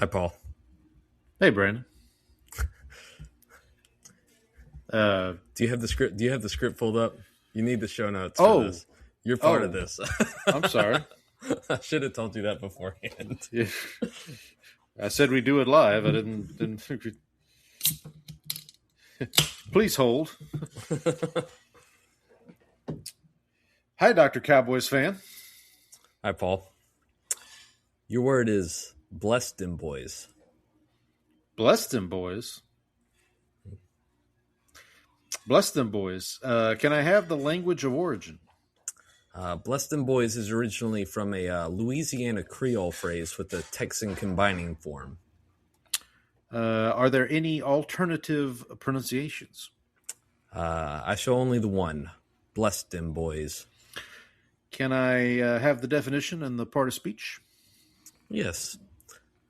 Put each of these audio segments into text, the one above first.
Hi, Paul. Hey, Brandon. Do you have the script? Do you have the script pulled up? You need the show notes for this. You're part of this. I'm sorry. I should have told you that beforehand. Yeah. I said we do it live. I didn't think we... Please hold. Hi, Dr. Cowboys Fan. Hi, Paul. Your word is bless Dem Boyz. Bless Dem Boyz. Bless Dem Boyz. Can I have the language of origin? Bless Dem Boyz is originally from a Louisiana Creole phrase with a Texan combining form. Are there any alternative pronunciations? I show only the one. Bless Dem Boyz. Can I have the definition and the part of speech? Yes.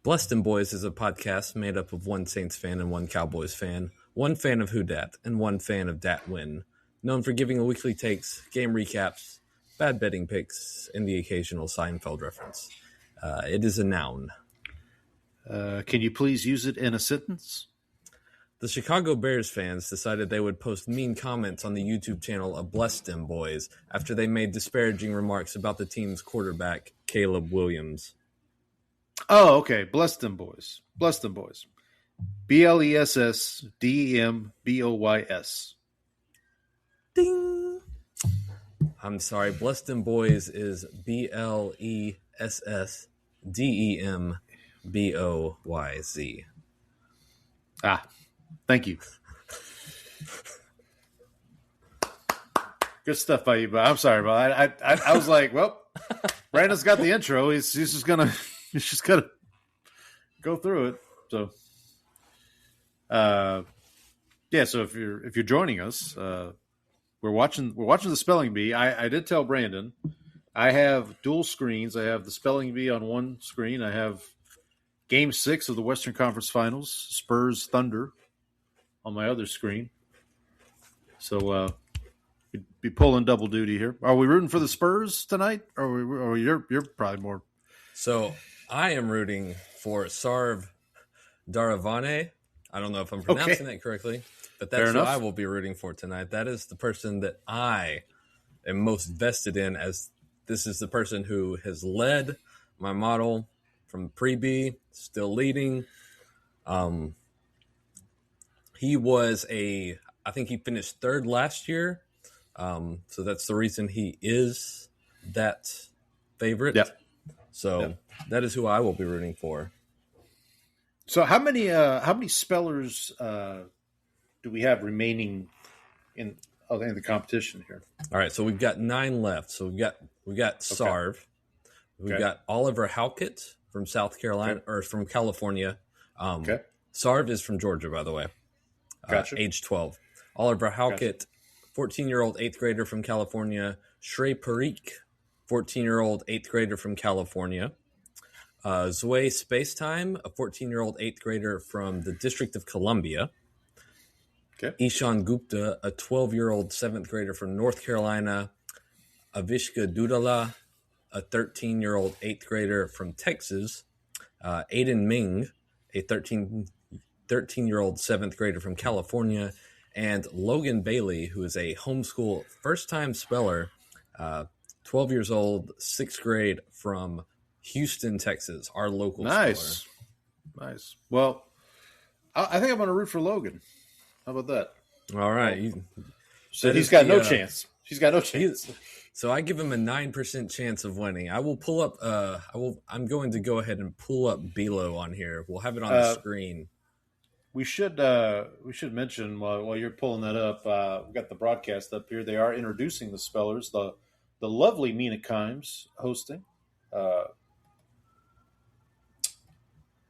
Bless Dem Boyz is a podcast made up of one Saints fan and one Cowboys fan, one fan of Who Dat, and one fan of Dat Win, known for giving a weekly takes, game recaps, bad betting picks, and the occasional Seinfeld reference. It is a noun. Can you please use it in a sentence? The Chicago Bears fans decided they would post mean comments on the YouTube channel of Bless Dem Boyz after they made disparaging remarks about the team's quarterback, Caleb Williams. Oh, okay. Bless Dem Boyz. Bless Dem Boyz. BLESSDEMBOYS. Ding! I'm sorry. Bless Dem Boyz is BLESSDEMBOYZ. Ah, thank you. Good stuff by you, but I'm sorry, but I was like, well, Brandon's got the intro. He's just gonna go through it. So, yeah. So if you're joining us, we're watching the spelling bee. I did tell Brandon I have dual screens. I have the spelling bee on one screen. I have Game 6 of the Western Conference Finals, Spurs Thunder, on my other screen. So we'd be pulling double duty here. Are we rooting for the Spurs tonight, or you're probably more? So I am rooting for Sarv Daravane. I don't know if I'm pronouncing that correctly, but that's who I will be rooting for tonight. That is the person that I am most vested in, as this is the person who has led my model from pre-B, still leading. He was I think he finished third last year. So that's the reason he is that favorite. Yep. So that is who I will be rooting for. So how many spellers do we have remaining in the competition here? All right, so we've got 9 left. So we've got Sarv. We've got Oliver Halkett from South Carolina or from California. Sarv is from Georgia, by the way. Gotcha. Age 12. Oliver Halkett, 14-year-old 8th grader from California. Shrey Parikh, 14-year-old 8th grader from California. Zoe Spacetime, a 14-year-old 8th grader from the District of Columbia. Ishan Gupta, a 12-year-old 7th grader from North Carolina. Avishka Dudala, a 13-year-old 8th grader from Texas. Aiden Ming, a 13-year-old 7th grader from California. And Logan Bailey, who is a homeschool first-time speller, 12 years old, 6th grade from Houston, Texas, our local speller. Nice. Well, I think I'm going to root for Logan. How about that? All right. So he's got no chance. He's got no chance. So I give him a 9% chance of winning. I will pull up. I'm going to go ahead and pull up BEELO on here. We'll have it on the screen. We should mention while you're pulling that up. We've got the broadcast up here. They are introducing the spellers. The lovely Mina Kimes hosting,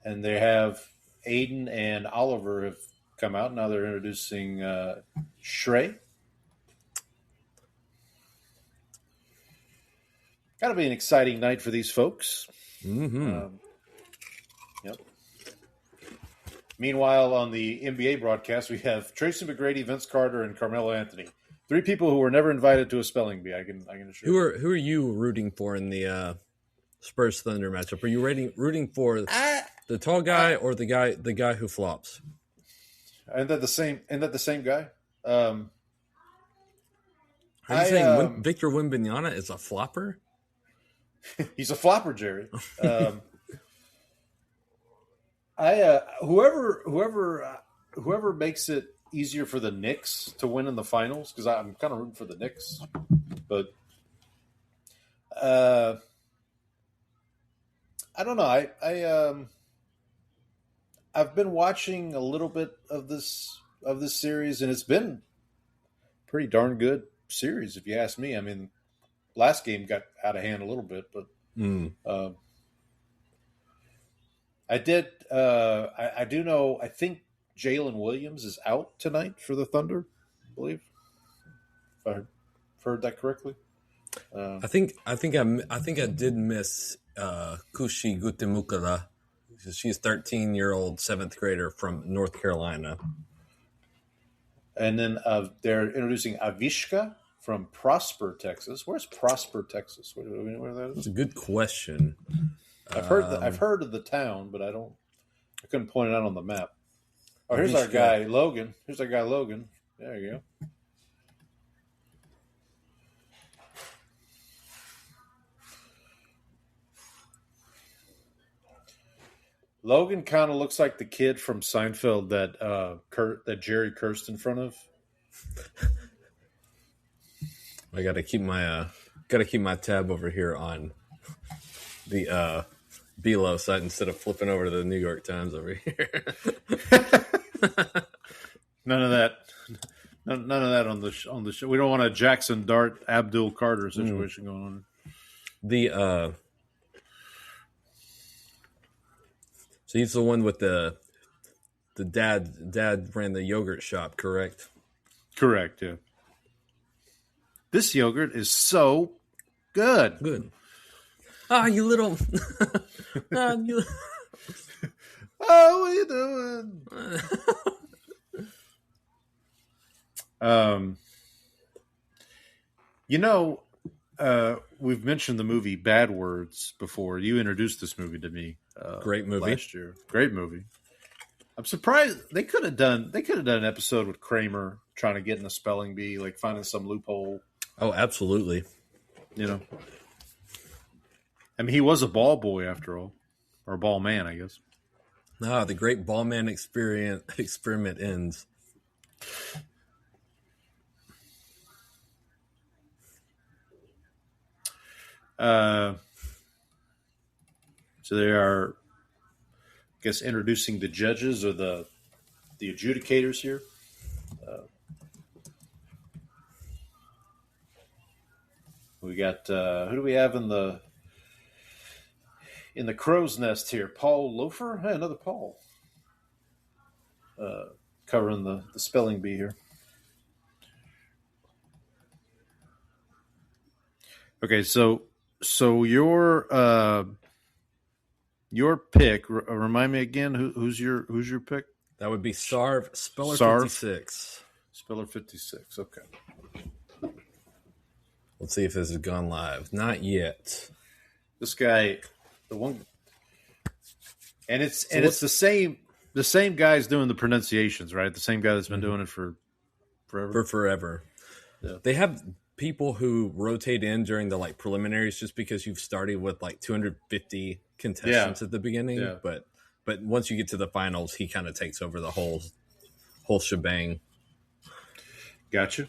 and they have Aiden and Oliver have come out. Now they're introducing Shrey. Got to be an exciting night for these folks. Mm-hmm. Yep. Meanwhile, on the NBA broadcast, we have Tracy McGrady, Vince Carter, and Carmelo Anthony. 3 people who were never invited to a spelling bee. I can assure you. Who are you rooting for in the Spurs Thunder matchup? Are you rooting for the The tall guy or the guy who flops? Isn't that the same? Isn't that the same guy? Are you saying Victor Wembanyama is a flopper? He's a flopper, Jerry. Whoever makes it easier for the Knicks to win in the finals, because I'm kind of rooting for the Knicks, but I don't know. I've been watching a little bit of this series, and it's been pretty darn good series, if you ask me. I mean, last game got out of hand a little bit, but I did. I do know. I think Jalen Williams is out tonight for the Thunder. I believe, if I heard that correctly. I think I did miss Kushi Gutemukala. She's 13-year-old 7th grader from North Carolina. And then they're introducing Avishka from Prosper, Texas. Where's Prosper, Texas? Where that is? That's a good question. I've heard of the town, but I couldn't point it out on the map. Oh, here's our guy Logan. There you go. Logan kind of looks like the kid from Seinfeld that Jerry cursed in front of. I gotta keep my tab over here on the BEELO site instead of flipping over to the New York Times over here. None of that on the show. We don't want a Jackson Dart Abdul Carter situation going on. So he's the one with the dad ran the yogurt shop, correct? Correct, yeah. This yogurt is so good. Good. Ah, you little. Oh, what are you doing? We've mentioned the movie Bad Words before. You introduced this movie to me. Great movie. Last year. Great movie. I'm surprised they could have done an episode with Kramer trying to get in the spelling bee, like finding some loophole. Oh, absolutely. You know. I mean, he was a ball boy after all. Or a ball man, I guess. Ah, the great ball man experiment ends. So they are, I guess, introducing the judges or the adjudicators here. We got who do we have in the crow's nest here? Paul Loafer? Hey, another Paul. Covering the spelling bee here. Okay, so your pick. Remind me again. Who's your pick? That would be Speller 56. Speller 56. Okay. Let's see if this has gone live. Not yet. This guy, the one, and it's the same guy's doing the pronunciations, right? The same guy that's been doing it for forever. Forever. Yeah. They have people who rotate in during the preliminaries just because you've started with 250 contestants at the beginning. Yeah. But once you get to the finals, he kind of takes over the whole shebang. Gotcha.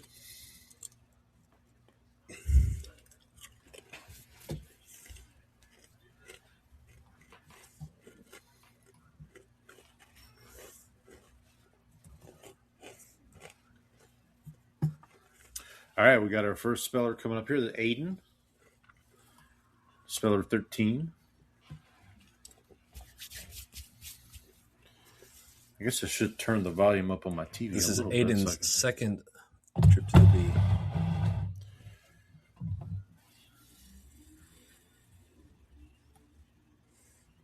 All right, we got our first speller coming up here, the Aiden. Speller 13. I guess I should turn the volume up on my TV. This is Aiden's second trip to the bee.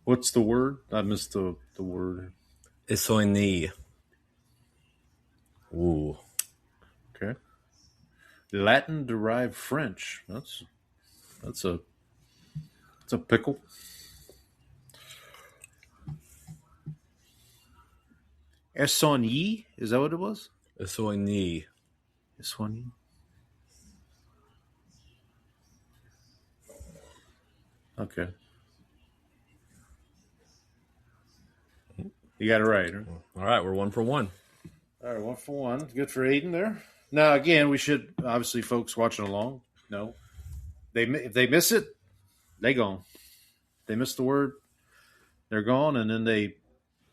What's the word? I missed the word. Isoini. Ooh. Okay. Latin-derived French. That's a pickle. Essonyi? Is that what it was? Essonyi. Essonyi. Okay. You got it right. Huh? All right, we're 1 for 1. All right, 1 for 1. Good for Aiden there. Now, again, we should, obviously, folks watching along, know if they miss it, they gone. They miss the word, they're gone, and then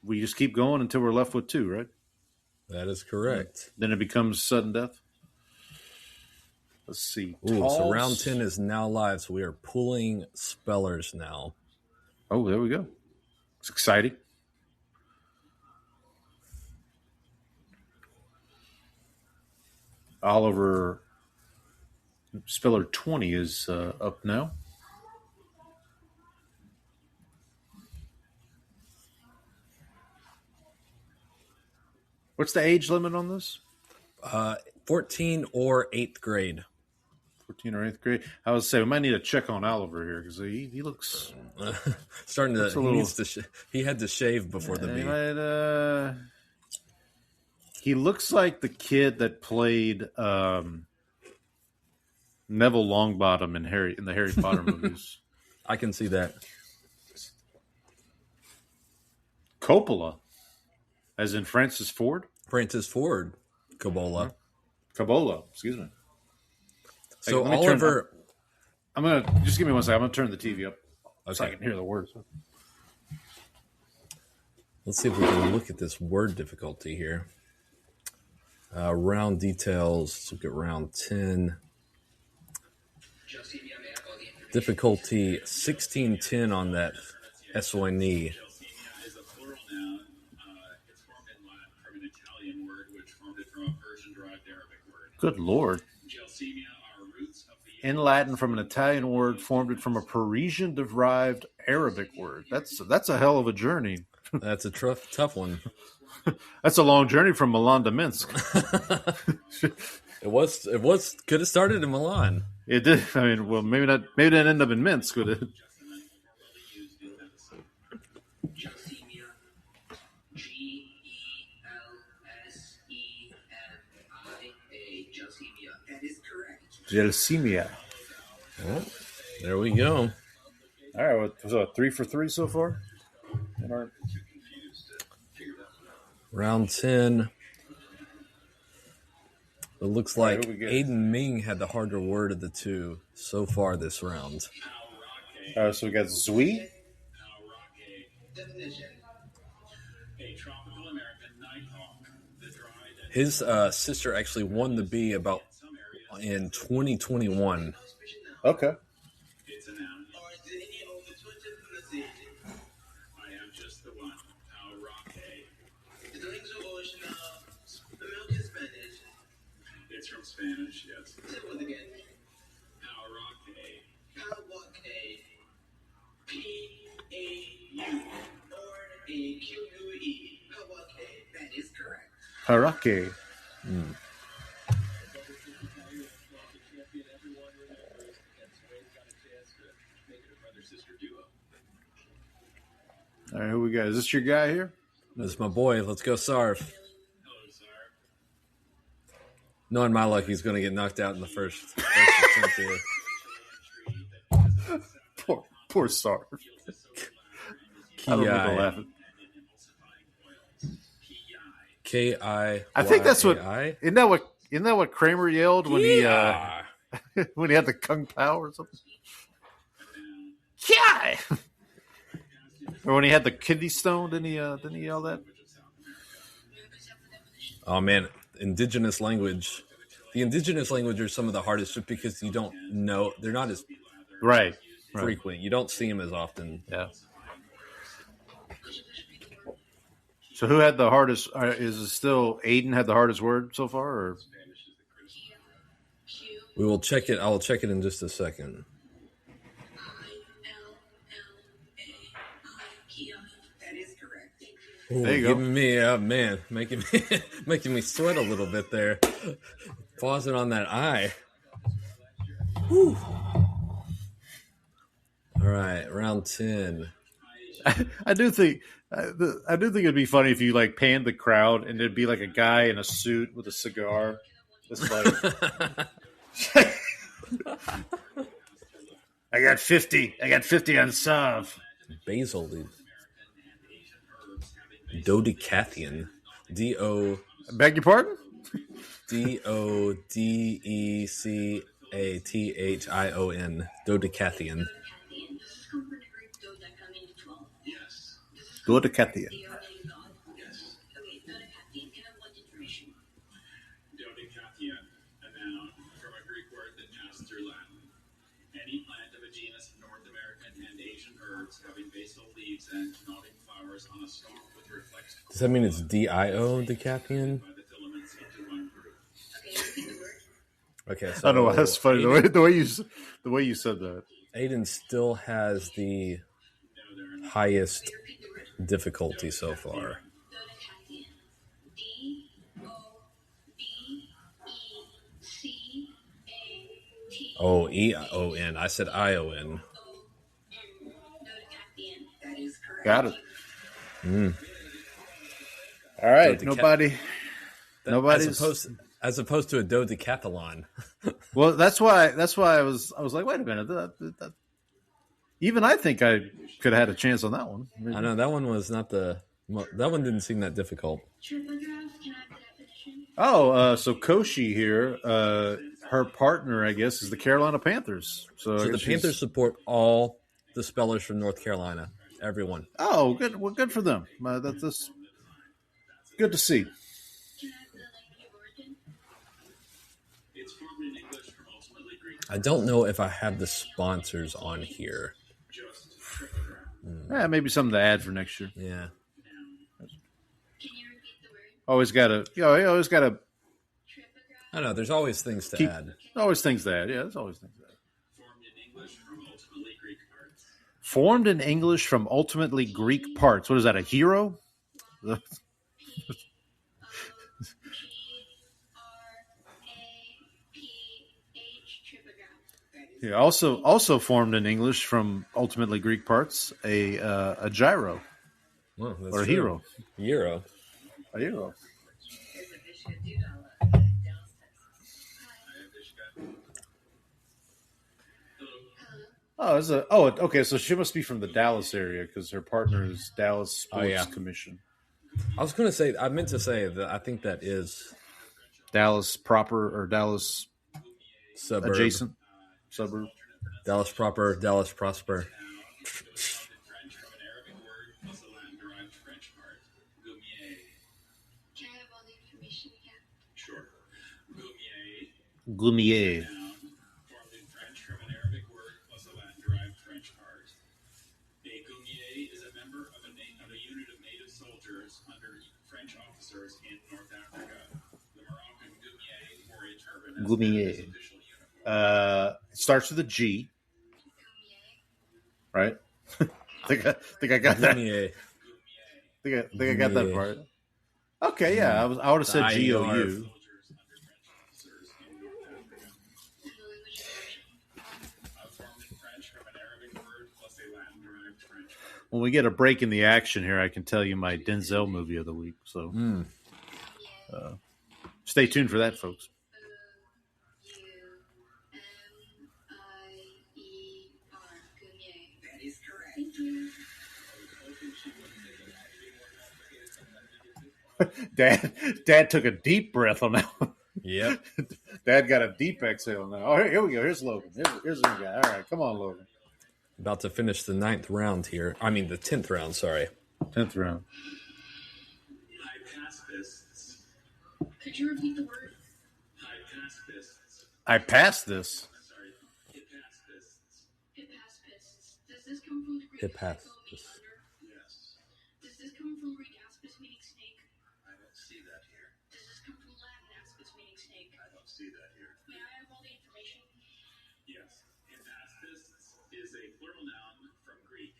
we just keep going until we're left with 2, right? That is correct. Then it becomes sudden death. Let's see. Ooh, so round 10 is now live, so we are pulling spellers now. Oh, there we go. It's exciting. Oliver Speller 20 is up now. What's the age limit on this? 14 or 8th grade. 14 or 8th grade. I would say we might need to check on Oliver here because he looks starting to. Looks he needs to. He had to shave before the bee. He looks like the kid that played Neville Longbottom in the Harry Potter movies. I can see that. Coppola, as in Francis Ford. Francis Ford, Coppola. Coppola, excuse me. So Oliver, I'm gonna just give me 1 second. I'm gonna turn the TV up so I can hear the words. Let's see if we can look at this word difficulty here. Round details. Let's look at round 10. Difficulty 1610 on that Essonyi. Good Lord. In Latin, from an Italian word, formed it from a Parisian-derived Arabic word. That's a hell of a journey. That's a tough one. That's a long journey from Milan to Minsk. It was could have started in Milan. It did. I mean, well, maybe not. Maybe it didn't end up in Minsk, would it? Gelsemia. Well, there we go. All right, so 3 for 3 so far. Round 10. It looks like Aiden Ming had the harder word of the two so far this round. So we got Zui. His sister actually won the bee about in 2021. Okay. It's from Spanish, yes. Again. P-A-U-R-A-Q-U-E. That is correct. Harake. All right, who we got? Is this your guy here? This is my boy. Let's go, Sarv. Knowing my luck, he's going to get knocked out in the first attempt here. Poor Sarv. K-I. I think that's what. Isn't that what Kramer yelled when he when he had the Kung Pao or something? Yeah. Or when he had the kidney stone, didn't he yell that? Oh man, indigenous language. The indigenous language are some of the hardest just because you don't know. They're not as frequent. You don't see them as often. Yeah. So who had the hardest? Is it still Aiden had the hardest word so far? Or? We will check it. I will check it in just a second. Ooh, there you go. Giving me man, making me sweat a little bit there. Pausing on that I. Whew. All right, round 10. I do think it'd be funny if you like panned the crowd and there'd be like a guy in a suit with a cigar, just like I got 50 on Sav. Basil leaf. Dodecathion. Beg your pardon? Dodecathion. Dodecathion. Dodecathion. Dodecathion, a noun from a Greek word that passed through Latin. Any plant of a genus of North American and Asian herbs having basal leaves and nodding flowers on a stalk with reflexed. Does that mean it's DIO Decathion? By the filaments into one group. Okay, so I don't know. That's funny. The way you said that. Aiden still has the highest difficulty so far. Oh, EON. I said ION. Got it. All right. Nobody's as opposed to a dodecathlon. Well, that's why I was like, wait a minute. Even I think I could have had a chance on that one. I know that one was not that one didn't seem that difficult. Oh, so Koshi here, her partner, I guess, is the Carolina Panthers. So the Panthers support all the spellers from North Carolina. Everyone. Oh, good. Well, good for them. That's good to see. I don't know if I have the sponsors on here. Yeah, maybe something to add for next year. Yeah. Always gotta. I don't know. There's always things to add. Always things to add. Yeah, there's always things to add. Formed in English from ultimately Greek parts. What is that? A hero? Yeah. Also formed in English from ultimately Greek parts. A gyro. Well, or a hero. Euro. A hero. Okay. So she must be from the Dallas area because her partner is Dallas Sports Commission. I meant to say that I think that is Dallas proper or Dallas suburb. Adjacent suburb. Dallas proper, Dallas prosper. Glumier. Glumier. It starts with a G, right? I think I got that. Think I got that part. Okay, yeah, I would have said GOU. When we get a break in the action here, I can tell you my Denzel movie of the week. So stay tuned for that, folks. Dad took a deep breath on that one. Yep. Dad got a deep exhale now. Oh, here we go. Here's Logan. Here's the guy. All right, come on, Logan. About to finish the 9th round here. I mean, the 10th round, sorry. 10th round. Could you repeat the word? I passed this. Does this come from the Greek Hippaspis. Yes. Does this come from Greek aspis meaning snake? I don't see that here. Does this come from Latin aspis meaning snake? I don't see that here. May I have all the information? Yes. Hippaspis is a plural noun from Greek.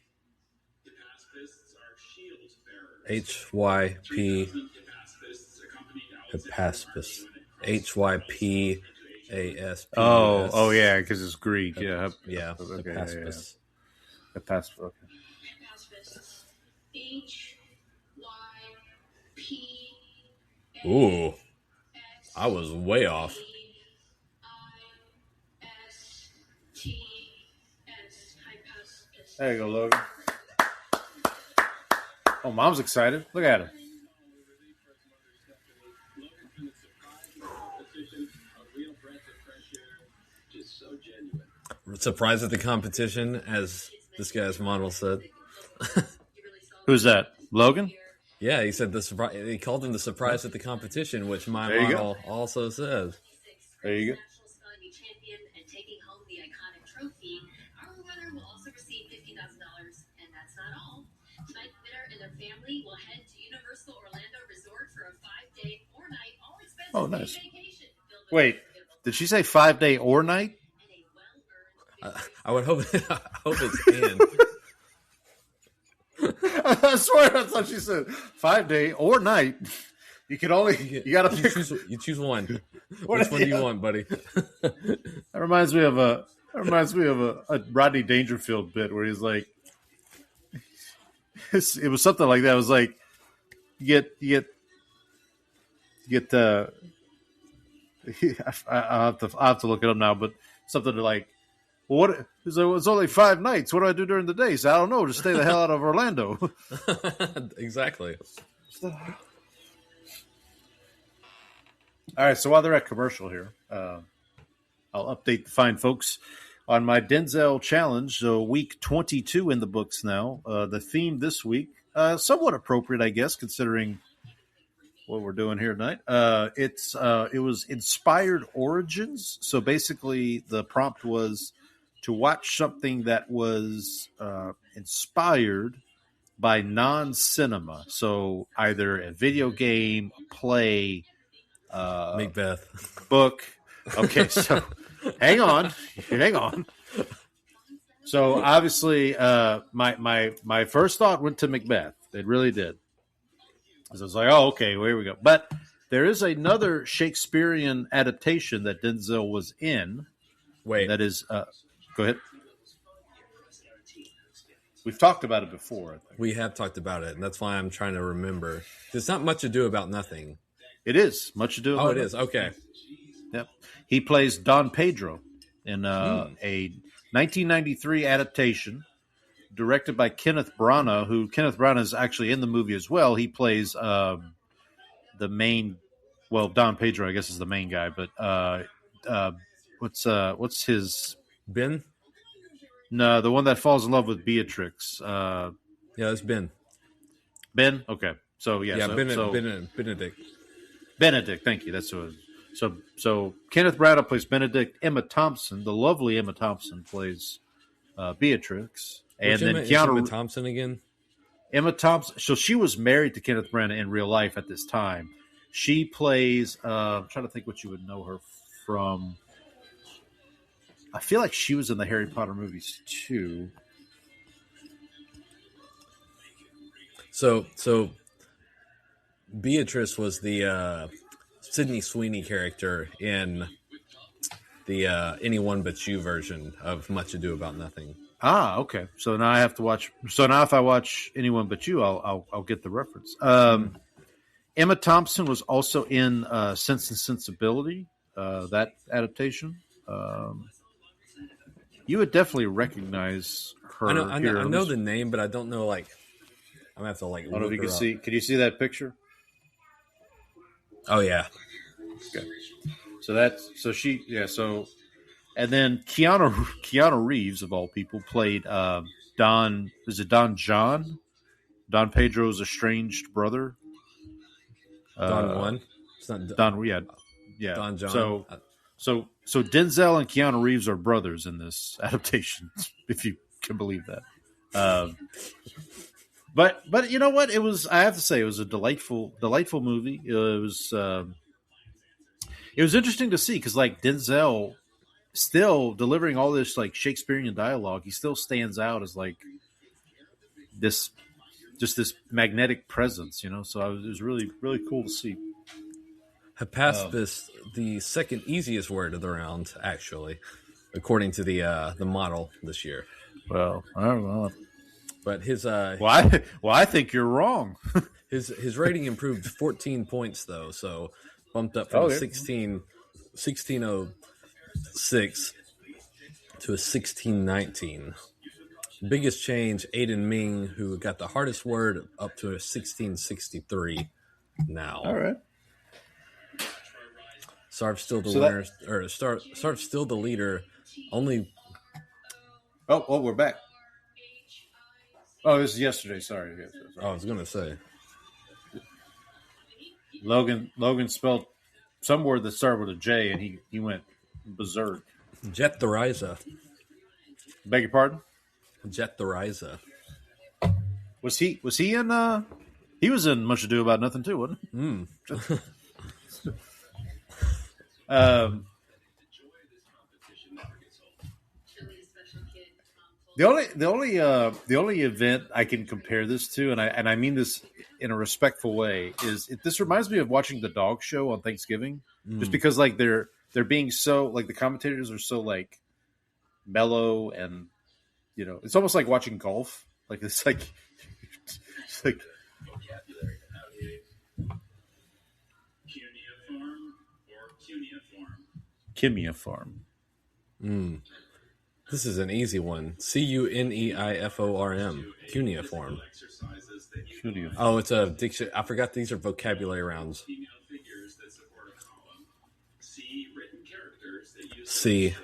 Hippaspists are shield bearers. HYP. Hippaspis. HYPASP. Oh yeah, because it's Greek. Yeah. Yeah. Okay, Hippaspis. Hippaspis. Okay. Ooh, I was way off. There you go, Logan. Oh, Mom's excited. Look at her. Surprised at the competition, as this guy's model said. Who's that? Logan? Yeah, he said he called him the surprise at the competition, which my model also says. There you go. Our winner will also receive $50,000, and that's not all. Tonight's winner and their family will head to Universal Orlando Resort for a 5-day, 4-night, all expenses paid vacation. Wait, did she say 5-day or night? I would hope. I hope it's in. I swear I thought she said 5-day or night. You can only you got to pick. You choose one. Which one do you want, buddy? That reminds me of a Rodney Dangerfield bit where he's like, it was something like that. It was like you get. I'll have to look it up now, but something like, well, what? It's only 5 nights. What do I do during the day? So I don't know. Just stay the hell out of Orlando. Exactly. All right. So while they're at commercial here, I'll update the fine folks on my Denzel challenge. So week 22 in the books now. The theme this week, somewhat appropriate, I guess, considering what we're doing here tonight. It was inspired origins. So basically, the prompt was to watch something that was inspired by non-cinema. So either a video game, a play, Macbeth, book. Okay, so hang on. So obviously, my first thought went to Macbeth. It really did. So I was like, oh, okay, well, here we go. But there is another Shakespearean adaptation that Denzel was in. Wait. That is, go ahead. We've talked about it before, I think. We have talked about it, and that's why I'm trying to remember. There's not Much Ado About Nothing. It is. Much Ado About Nothing. Oh, it is. Okay. Yep. He plays Don Pedro in a 1993 adaptation directed by Kenneth Branagh, who Kenneth Branagh is actually in the movie as well. He plays the main, well, Don Pedro, I guess, is the main guy, but what's his Ben? No, the one that falls in love with Beatrix. Yeah, it's Ben. Ben? Okay. So yeah, Benedict. Benedict, thank you. That's what. So Kenneth Branagh plays Benedict. Emma Thompson, the lovely Emma Thompson, plays Beatrix. And then Emma Thompson again. Emma Thompson. So she was married to Kenneth Branagh in real life at this time. She plays. I'm trying to think what you would know her from. I feel like she was in the Harry Potter movies too. So Beatrice was the Sydney Sweeney character in the Anyone But You version of Much Ado About Nothing. Ah, okay. So now I have to watch. So now if I watch Anyone But You, I'll get the reference. Emma Thompson was also in Sense and Sensibility, that adaptation. You would definitely recognize her. I know the name, but I don't know. Like, I'm gonna have to like. I don't know if you can see. Can you see that picture? Oh yeah. Okay. So she and then Keanu Reeves of all people played Don. Is it Don John? Don Pedro's estranged brother. Don one. It's not Don. Yeah. Don John. So Denzel and Keanu Reeves are brothers in this adaptation, if you can believe that. But you know what? It was. I have to say, it was a delightful movie. It was interesting to see because like Denzel still delivering all this like Shakespearean dialogue, he still stands out as like this magnetic presence, you know. So it was really really cool to see. Have passed the second easiest word of the round, actually, according to the model this year. Well, I don't know. But his I think you're wrong. his rating improved 14 points though, so bumped up from a 1606 to a 1619. Biggest change, Aiden Ming, who got the hardest word, up to a 1663 now. All right. Sarv's still the winner, or Sarv's still the leader. Only. Oh, we're back. Oh, this is yesterday. Sorry. I was gonna say. Logan spelled some word that started with a J, and he went berserk. Jet the Riza. Beg your pardon? Jet the Riza. Was he in? He was in Much Ado About Nothing too, wasn't he? The only event I can compare this to, and I mean this in a respectful way, is this reminds me of watching the dog show on Thanksgiving, just because like they're being so like the commentators are so like mellow, and you know it's almost like watching golf. Like it's like vocabulary cuneiform or cuneiform. This is an easy one. Cuneiform. Cuneiform. Oh, it's a diction. I forgot these are vocabulary rounds. C.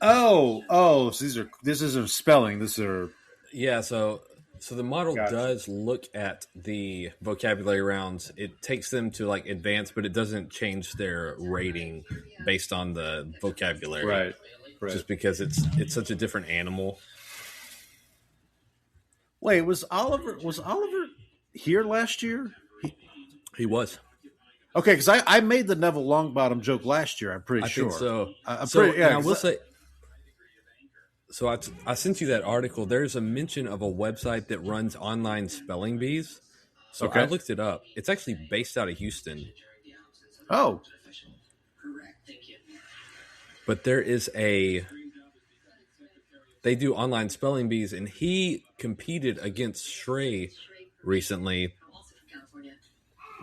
Oh, so this isn't spelling. These are So the model does look at the vocabulary rounds. It takes them to like advanced, but it doesn't change their rating based on the vocabulary. Right. Just because it's such a different animal. Wait, was Oliver here last year? He was. Okay, because I made the Neville Longbottom joke last year. I'm pretty sure. I think so. I will say. So I sent you that article. There's a mention of a website that runs online spelling bees. So I looked it up. It's actually based out of Houston. Oh. But there is they do online spelling bees, and he competed against Shrey recently.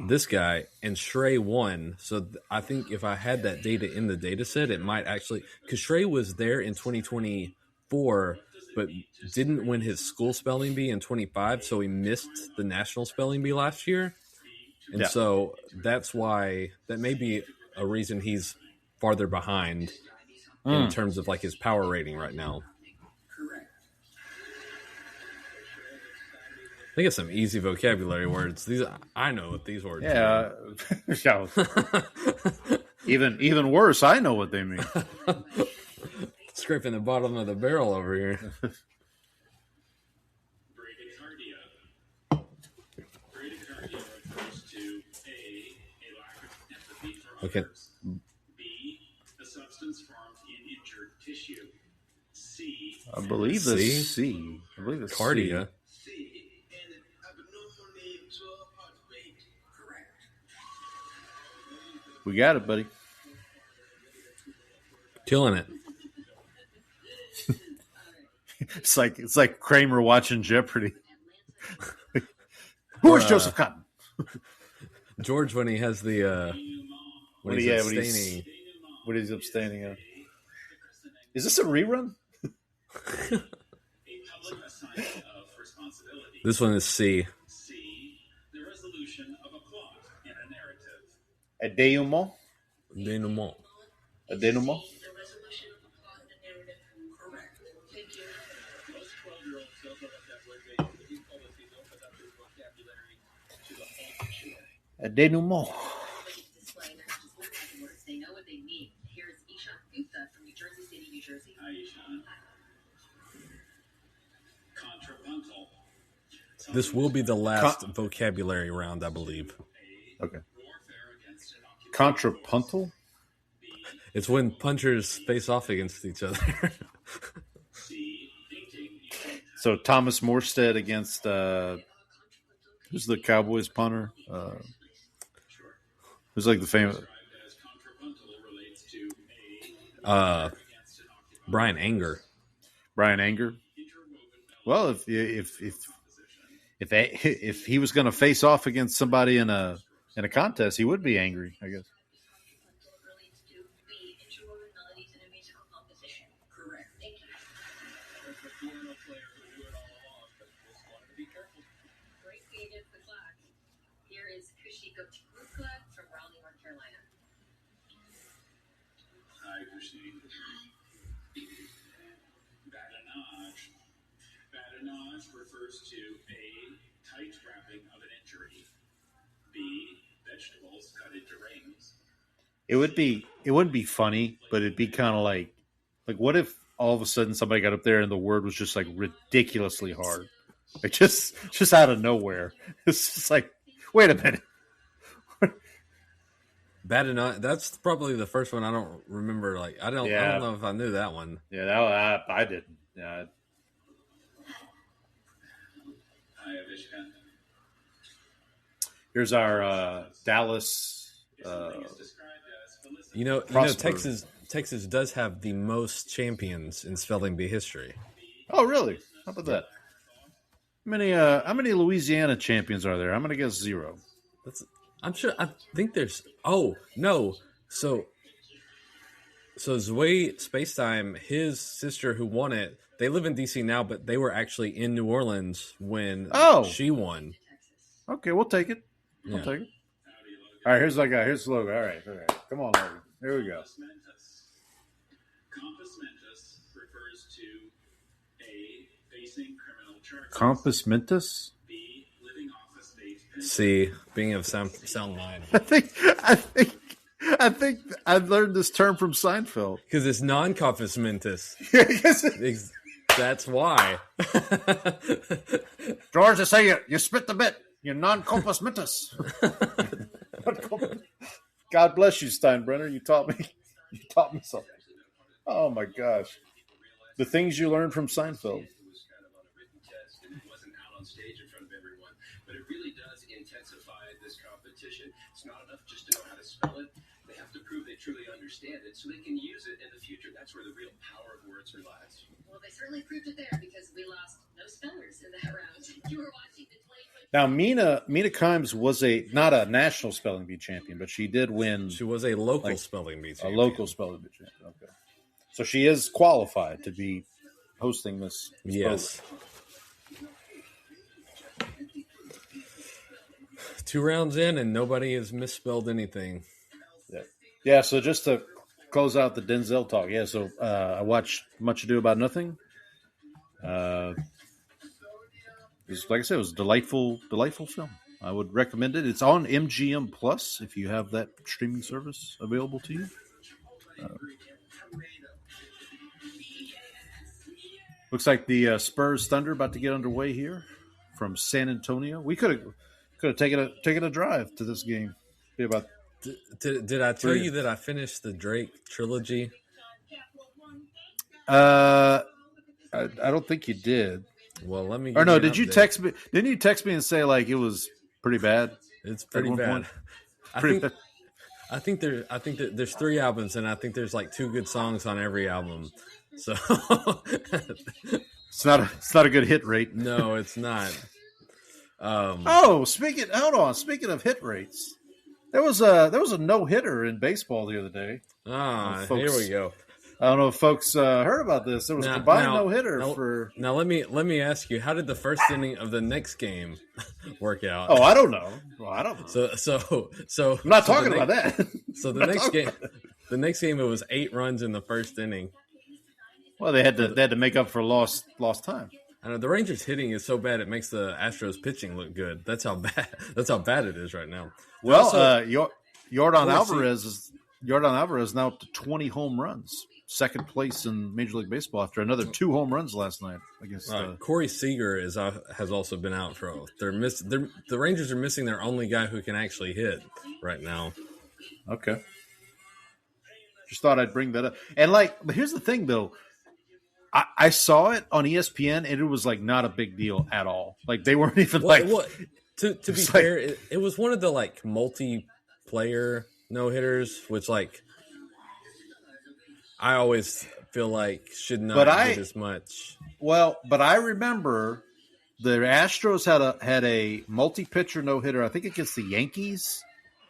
This guy, and Shrey won. So I think if I had that data in the data set, it might actually, because Shrey was there in 2024, but didn't win his school spelling bee in 25, so he missed the national spelling bee last year. And so that's why, that may be a reason he's farther behind in terms of like his power rating right now. I think it's some easy vocabulary words. I know what these words mean. Even worse, I know what they mean. Scraping the bottom of the barrel over here. Bradycardia refers to A, lack of empathy for Okay. others. B, a substance formed in injured tissue. C, I believe it's C. I believe it's Cardia. We got it, buddy. Killing it. It's like Kramer watching Jeopardy. Who is Joseph Cotton? George, when he has the when he's abstaining. What he's abstaining of. Is this a rerun? This one is C. C, the resolution of a plot in a narrative. A denouement? Denouement. A denouement? The resolution of a plot in a narrative. Correct. Thank you. Most 12-year-olds don't know what that word means, but these policies open up their vocabulary to the whole picture. A denouement. They know what they mean. Here's Ishan Gupta from New Jersey City, New Jersey. Hi, Ishan. Contrapuntal. This will be the last vocabulary round, I believe. Okay. Contrapuntal? It's when punchers face off against each other. So Thomas Morstead against who's the Cowboys punter? Who's like the famous Brian Anger. Brian Anger. Well, if he was going to face off against somebody in a contest, he would be angry, I guess. Interwoven melodies in a musical composition. Correct. Thank you. There's a piano player who knew it all along, but just wanted to be careful. Great creative for class. Here is Kushiko Chikukla from Raleigh, North Carolina. Hi, Kushi. Badinage. Badinage refers to A, tight wrapping of an injury. B, vegetables cut into rings. It wouldn't be funny, but it'd be kind of like what if all of a sudden somebody got up there and the word was just like ridiculously hard, like just out of nowhere. It's just like, wait a minute. Badinage. That's probably the first one I don't remember. Like I don't know if I knew that one. Yeah, I didn't. Yeah. Hi, Avishka. Here's our Dallas. Texas does have the most champions in spelling bee history. Oh, really? How about that? How many Louisiana champions are there? I'm going to guess 0. I'm sure. I think there's. Oh no! So Zwei Spacetime, his sister who won it, they live in DC now, but they were actually in New Orleans when she won. Okay, we'll take it. We'll take it. All right, here's the guy. Here's the logo. All right. Come on, Logan. Here we go. Compos mentis refers to A, facing criminal charges. Compos mentis? B, living off a state pension. C, being of sound mind. I think I've learned this term from Seinfeld. Because it's non-compos mentis. Yes. That's why. George, I say you spit the bit. You're non-compos mentis. God bless you, Steinbrenner. You taught me something. Oh my gosh. The things you learned from Seinfeld. It was kind of on a written test and it wasn't out on stage in front of everyone. But it really does intensify this competition. It's not enough just to know how to spell it. They have to prove they truly understand it so they can use it in the future. That's where the real power of words relies. Well, they certainly proved it there because we lost no spellers in that round. You were watching the 2020. Now, Mina Kimes was not a national spelling bee champion, but she did win. She was a local spelling bee champion. A local spelling bee champion. Okay, so she is qualified to be hosting this. Yes. Program. 2 rounds in, and nobody has misspelled anything. Yeah. So just to close out the Denzel talk, so I watched Much Ado About Nothing. Like I said, it was a delightful film. I would recommend it. It's on MGM Plus if you have that streaming service available to you. Looks like the Spurs Thunder about to get underway here from San Antonio. We could have taken a drive to this game. Be about. Did I tell you that I finished the Drake trilogy? I don't think you did. Well, let me. Or no, did you text me? Didn't you text me and say like it was pretty bad? It's pretty bad. I think that there's 3 albums, and I think there's like 2 good songs on every album. So it's not a good hit rate. No, it's not. Speaking of hit rates, there was a no hitter in baseball the other day. Here we go. I don't know if folks heard about this. There was a combined no hitter for. Now let me ask you, how did the first inning of the next game work out? Oh, I don't know. Well, I don't know. So I'm not talking about that. So the next game, it was 8 runs in the first inning. Well, they had to make up for lost time. I know the Rangers hitting is so bad it makes the Astros pitching look good. That's how bad it is right now. Well, Yordan Alvarez is now up to 20 home runs. Second place in Major League Baseball after another 2 home runs last night against. Corey Seager has also been out for. The Rangers are missing their only guy who can actually hit right now. Okay, just thought I'd bring that up. And but here's the thing though, I saw it on ESPN and it was like not a big deal at all. Like they weren't even To be fair, it was one of the like multiplayer no hitters, which like. I always feel like should not But get as much. Well, but I remember the Astros had a multi-pitcher no-hitter, I think against the Yankees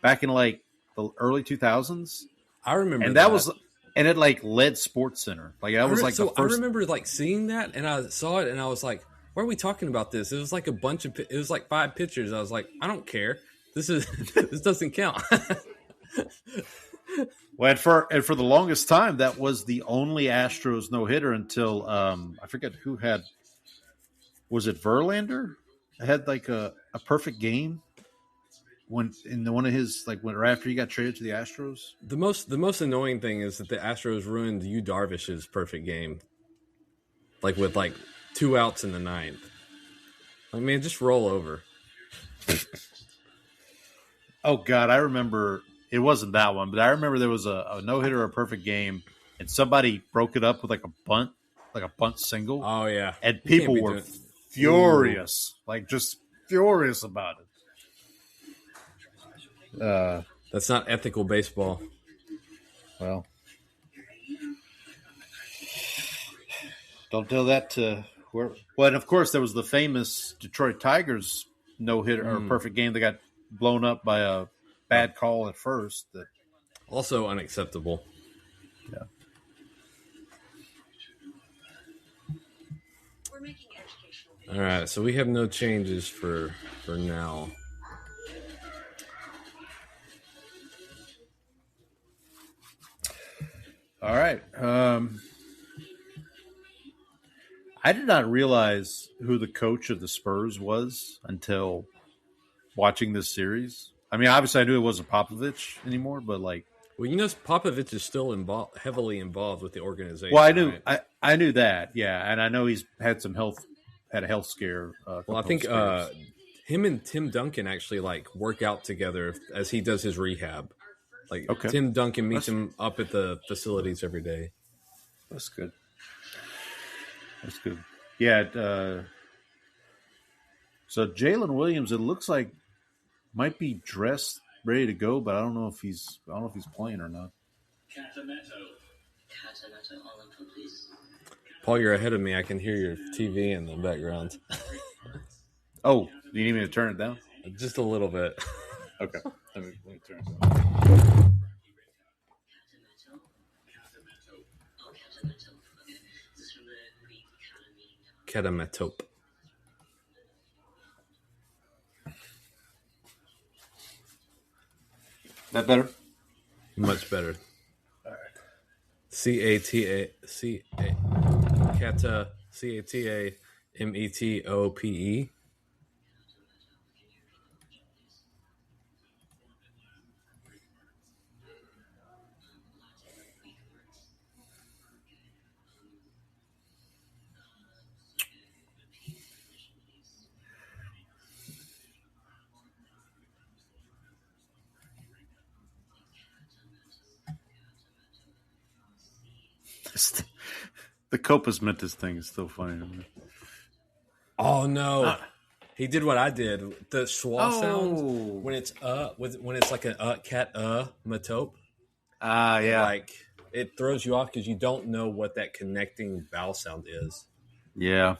back in like the early 2000s. I remember and that was and it like led Sports Center. Like that was like the first. I remember like seeing that, and I saw it, and I was like, "Why are we talking about this?" It was like it was like 5 pitchers. I was like, "I don't care. This doesn't count." Well, and for the longest time, that was the only Astros no hitter until I forget who had. Was it Verlander? Had like a perfect game when in one of his right after he got traded to the Astros. The most annoying thing is that the Astros ruined Yu Darvish's perfect game, like with like 2 outs in the 9th. I mean, just roll over. Oh God, I remember it wasn't that one, but I remember there was a no hitter or a perfect game, and somebody broke it up with like a bunt single. Oh yeah, and people were furious, like just furious about it. That's not ethical baseball. Well, don't tell that to where. Well, and of course there was the famous Detroit Tigers no hitter or perfect game that got blown up by a bad call at first. That also unacceptable. Yeah. We're making educational videos. All right, so we have no changes for now. All right. I did not realize who the coach of the Spurs was until watching this series. I mean, obviously, I knew it wasn't Popovich anymore, but like, well, you know, Popovich is still heavily involved with the organization. Well, I knew, right? I knew that, yeah, and I know he's had a health scare. Well, I think him and Tim Duncan actually like work out together as he does his rehab. Like Tim Duncan meets him up at the facilities every day. That's good. That's good. Yeah. So Jalen Williams, it looks like might be dressed, ready to go, but I don't know if he's playing or not. Paul, you're ahead of me. I can hear your TV in the background. Oh, do you need me to turn it down? Just a little bit. Okay. Let me turn it down. Ketametope. That better? Much better. All right. Catametope. The Copas Mentis thing is still funny to me. Oh no. He did what I did. The schwa sound when it's like a cat metope. Yeah. Like it throws you off because you don't know what that connecting vowel sound is. Yeah.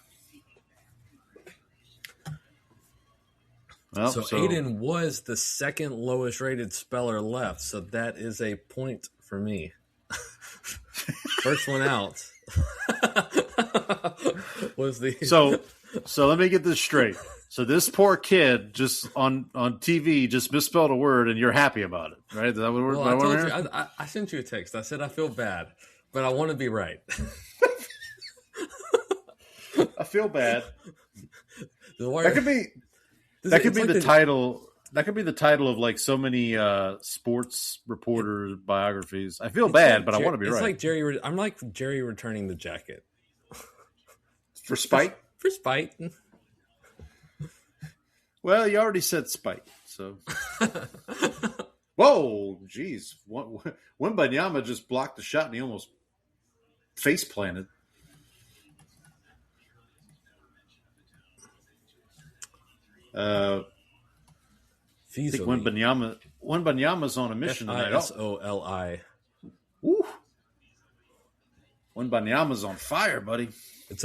Well, so Aiden was the second lowest rated speller left, so that is a point for me. First one out was the So let me get this straight. So this poor kid just on TV just misspelled a word, and you're happy about it, right? Is that what we're? Well, I sent you a text. I said I feel bad, but I want to be right. I feel bad. That could be the title. That could be the title of like so many sports reporter biographies. I feel bad, but I want to be right. It's like Jerry. I'm like Jerry returning the jacket for spite. For spite. Well, you already said spite, so. Whoa, jeez! Wembanyama just blocked the shot, and he almost face planted. I think Wembanyama's on a mission tonight. Fisoli. Ooh. Wembanyama's on fire, buddy. It's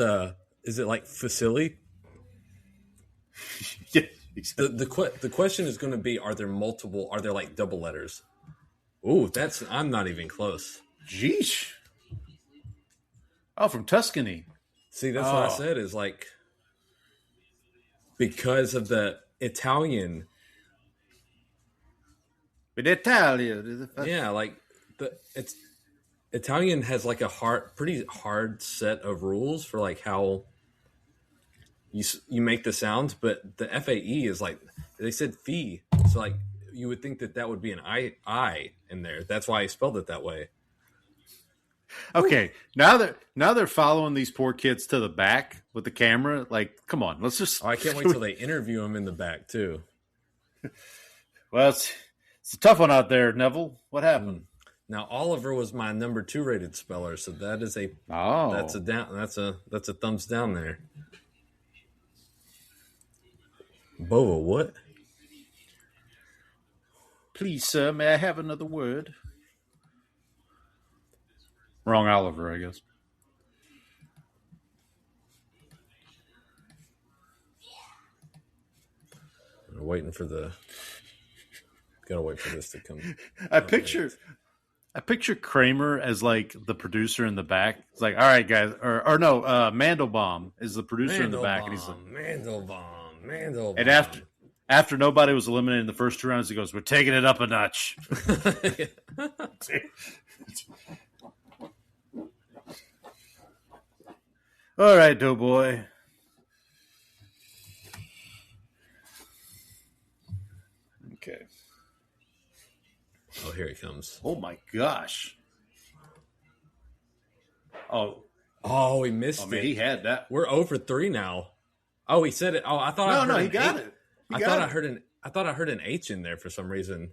is it like Facili? Yeah, exactly. The question is going to be: are there like double letters? Ooh, I'm not even close. Jeesh. Oh, from Tuscany. See, that's what I said. Is like because of the Italian. With Italia. Yeah, like it's Italian has like pretty hard set of rules for like how you make the sounds, but the FAE is like they said fee, so like you would think that would be an I in there. That's why I spelled it that way. Okay, now they're following these poor kids to the back with the camera. Like, come on, let's just. Oh, I can't wait till they interview them in the back too. Well, it's a tough one out there, Neville. What happened? Now Oliver was my number 2 rated speller, so that is that's a down. That's a thumbs down there. Bova, what? Please, sir, may I have another word? Wrong Oliver, I guess. We're waiting for gotta wait for this to come. I picture Kramer as like the producer in the back. It's like, all right, guys, or no, Mandelbaum is the producer in the back, and he's like, Mandelbaum. And after nobody was eliminated in the first 2 rounds, he goes, "We're taking it up a notch." All right, Doughboy. Okay. Oh, here he comes. Oh my gosh. Oh, he missed man, it. He had that. We're 0 for 3 now. Oh, he said it. Oh, I thought he got it. I thought I heard an H in there for some reason.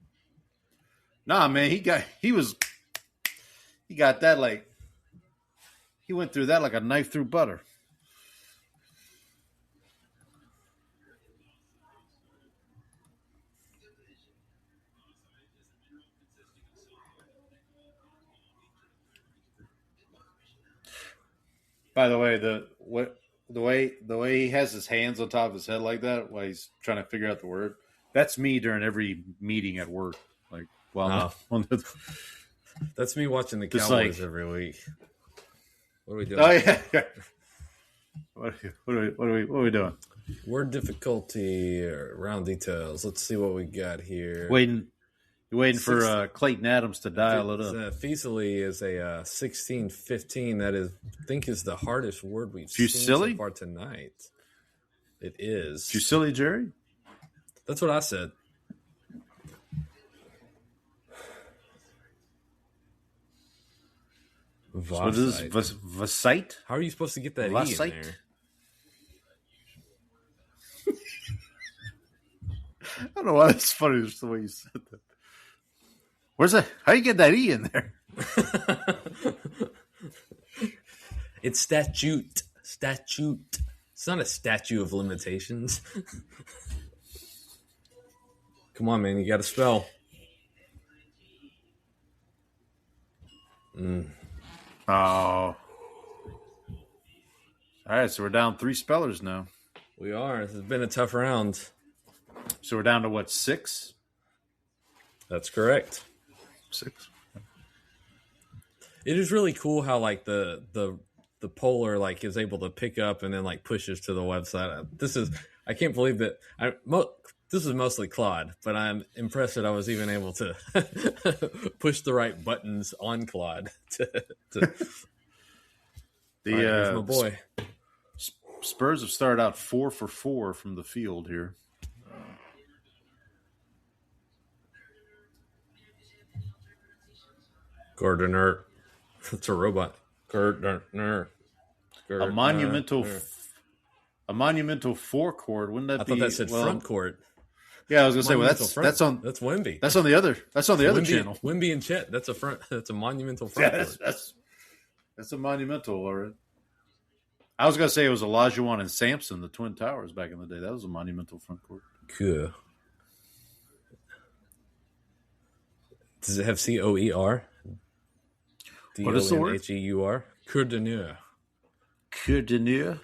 Nah, man, he got that like he went through that like a knife through butter. By the way, the way he has his hands on top of his head like that while he's trying to figure out the word, that's me during every meeting at work. Like, that's me watching the Cowboys every week. What are we doing? Oh yeah. What are we doing? Word difficulty or round details. Let's see what we got here. You're waiting for Clayton Adams to dial it up. Feasibly is a 16-15. That is, I think, is the hardest word we've seen so far tonight. It is. You silly, Jerry? That's what I said. So what is Vasite? How are you supposed to get that E in there? I don't know why that's funny. Just the way you said that. Where's that? How you get that E in there? It's statute. It's not a statute of limitations. Come on, man. You got to spell. Oh. All right, so we're down 3 spellers now. We are. This has been a tough round. So we're down to what, 6? That's correct. 6. It is really cool how like the poller like is able to pick up and then like pushes to the website. I can't believe that this is mostly Claude, but I'm impressed that I was even able to push the right buttons on Claude. Here's my boy. Spurs have started out 4 for 4 from the field here. Gardner. It's a robot. Gardner. A monumental 4-court. Wouldn't that be? I thought that said front court. Yeah, I was gonna say. Well, that's Wemby. That's on the other. That's on the other channel. Wemby and Chet. That's a monumental front court. That's a monumental. All right. I was gonna say it was Olajuwon and Sampson, the Twin Towers back in the day. That was a monumental front court. Cool. Does it have COER? What is the word? DONHEUR? Courdeneur. Courdeneur.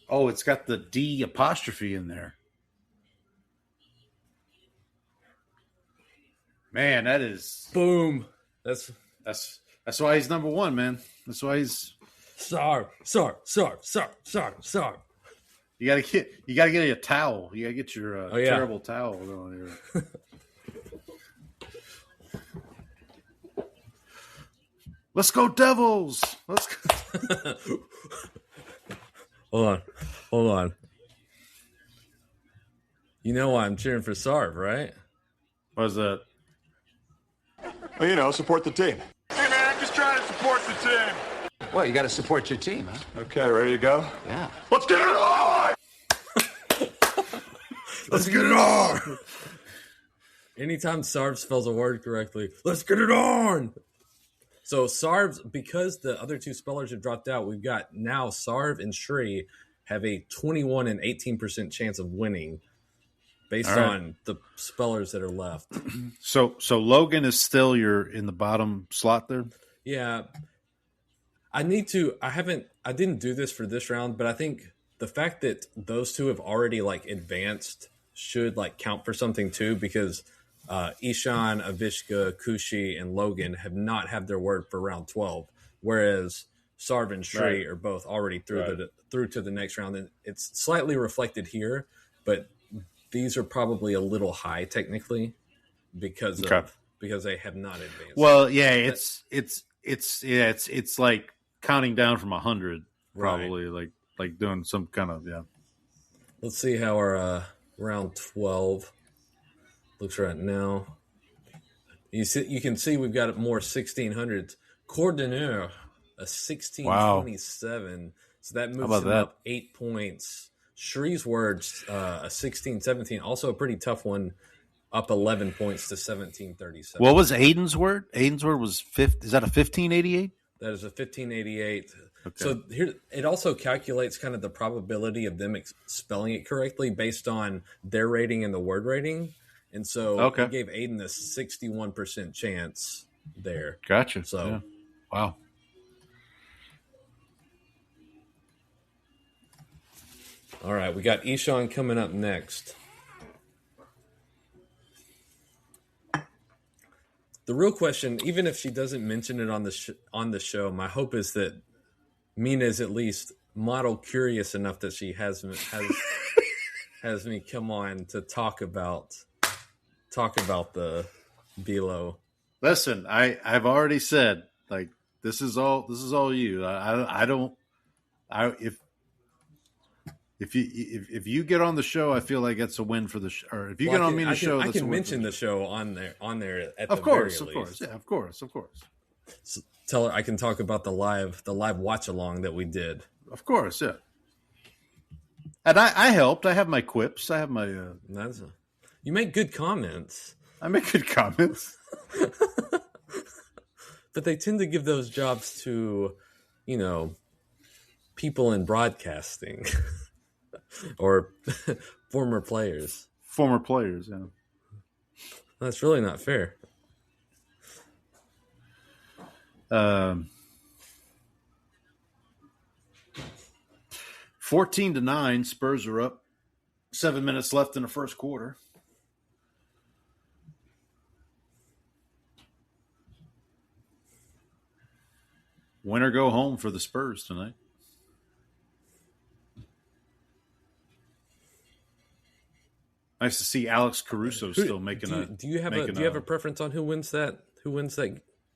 Oh, it's got the D apostrophe in there. Man, that is Boom. That's why he's number one, man. That's why he's Sarv. You gotta get a towel. You gotta get your terrible towel going here. Let's go, Devils! Let's go. Hold on. You know why I'm cheering for Sarv, right? What is that? Well, you know, support the team. Hey, man, I'm just trying to support the team. Well, you got to support your team, huh? Okay, ready to go? Yeah. Let's get it on! Let's get it on! Anytime Sarv spells a word correctly, let's get it on! So Sarv's, because the other two spellers have dropped out, we've got now Sarv and Shri have a 21 and 18% chance of winning based on the spellers that are left. So Logan is still in the bottom slot there? Yeah. I didn't do this for this round, but I think the fact that those two have already like advanced should like count for something too, because Ishan, Avishka, Kushi, and Logan have not had their word for round 12, whereas Sarv and Shri are both already through to the next round. And it's slightly reflected here, but these are probably a little high technically because they have not advanced. Well, yeah, it's like counting down from 100, probably like doing some kind of Let's see how our round 12 looks right now. You can see we've got more 1600s. Courdeneur, a 1627. So that moves him up 8 points. Shri's words, a 1617, also a pretty tough one, up 11 points to 1737. What was Aiden's word? Aiden's word was is that a 1588? That is a 1588. Okay. So here it also calculates kind of the probability of them spelling it correctly based on their rating and the word rating. And so it gave Aiden a 61% chance there. Gotcha. So, yeah. Wow. All right, we got Ishan coming up next. The real question, even if she doesn't mention it on the show, my hope is that Mina is at least model curious enough that she has me come on to talk about the BEELO. Listen, I've already said, like, this is all you. If you get on the show, I feel like it's a win for the show. Or if you get on Mina's show, I that's can a win mention for the show on there at of the course, very of course, least. yeah, of course. So tell her I can talk about the live watch along that we did. Of course, yeah. And I helped. I have my quips. I have my. You make good comments. I make good comments. But they tend to give those jobs to, people in broadcasting or former players. Former players, yeah. That's really not fair. 14-9, Spurs are up. 7 minutes left in the first quarter. Win or go home for the Spurs tonight. Nice to see Alex Caruso still making a. Do you have a preference on who wins that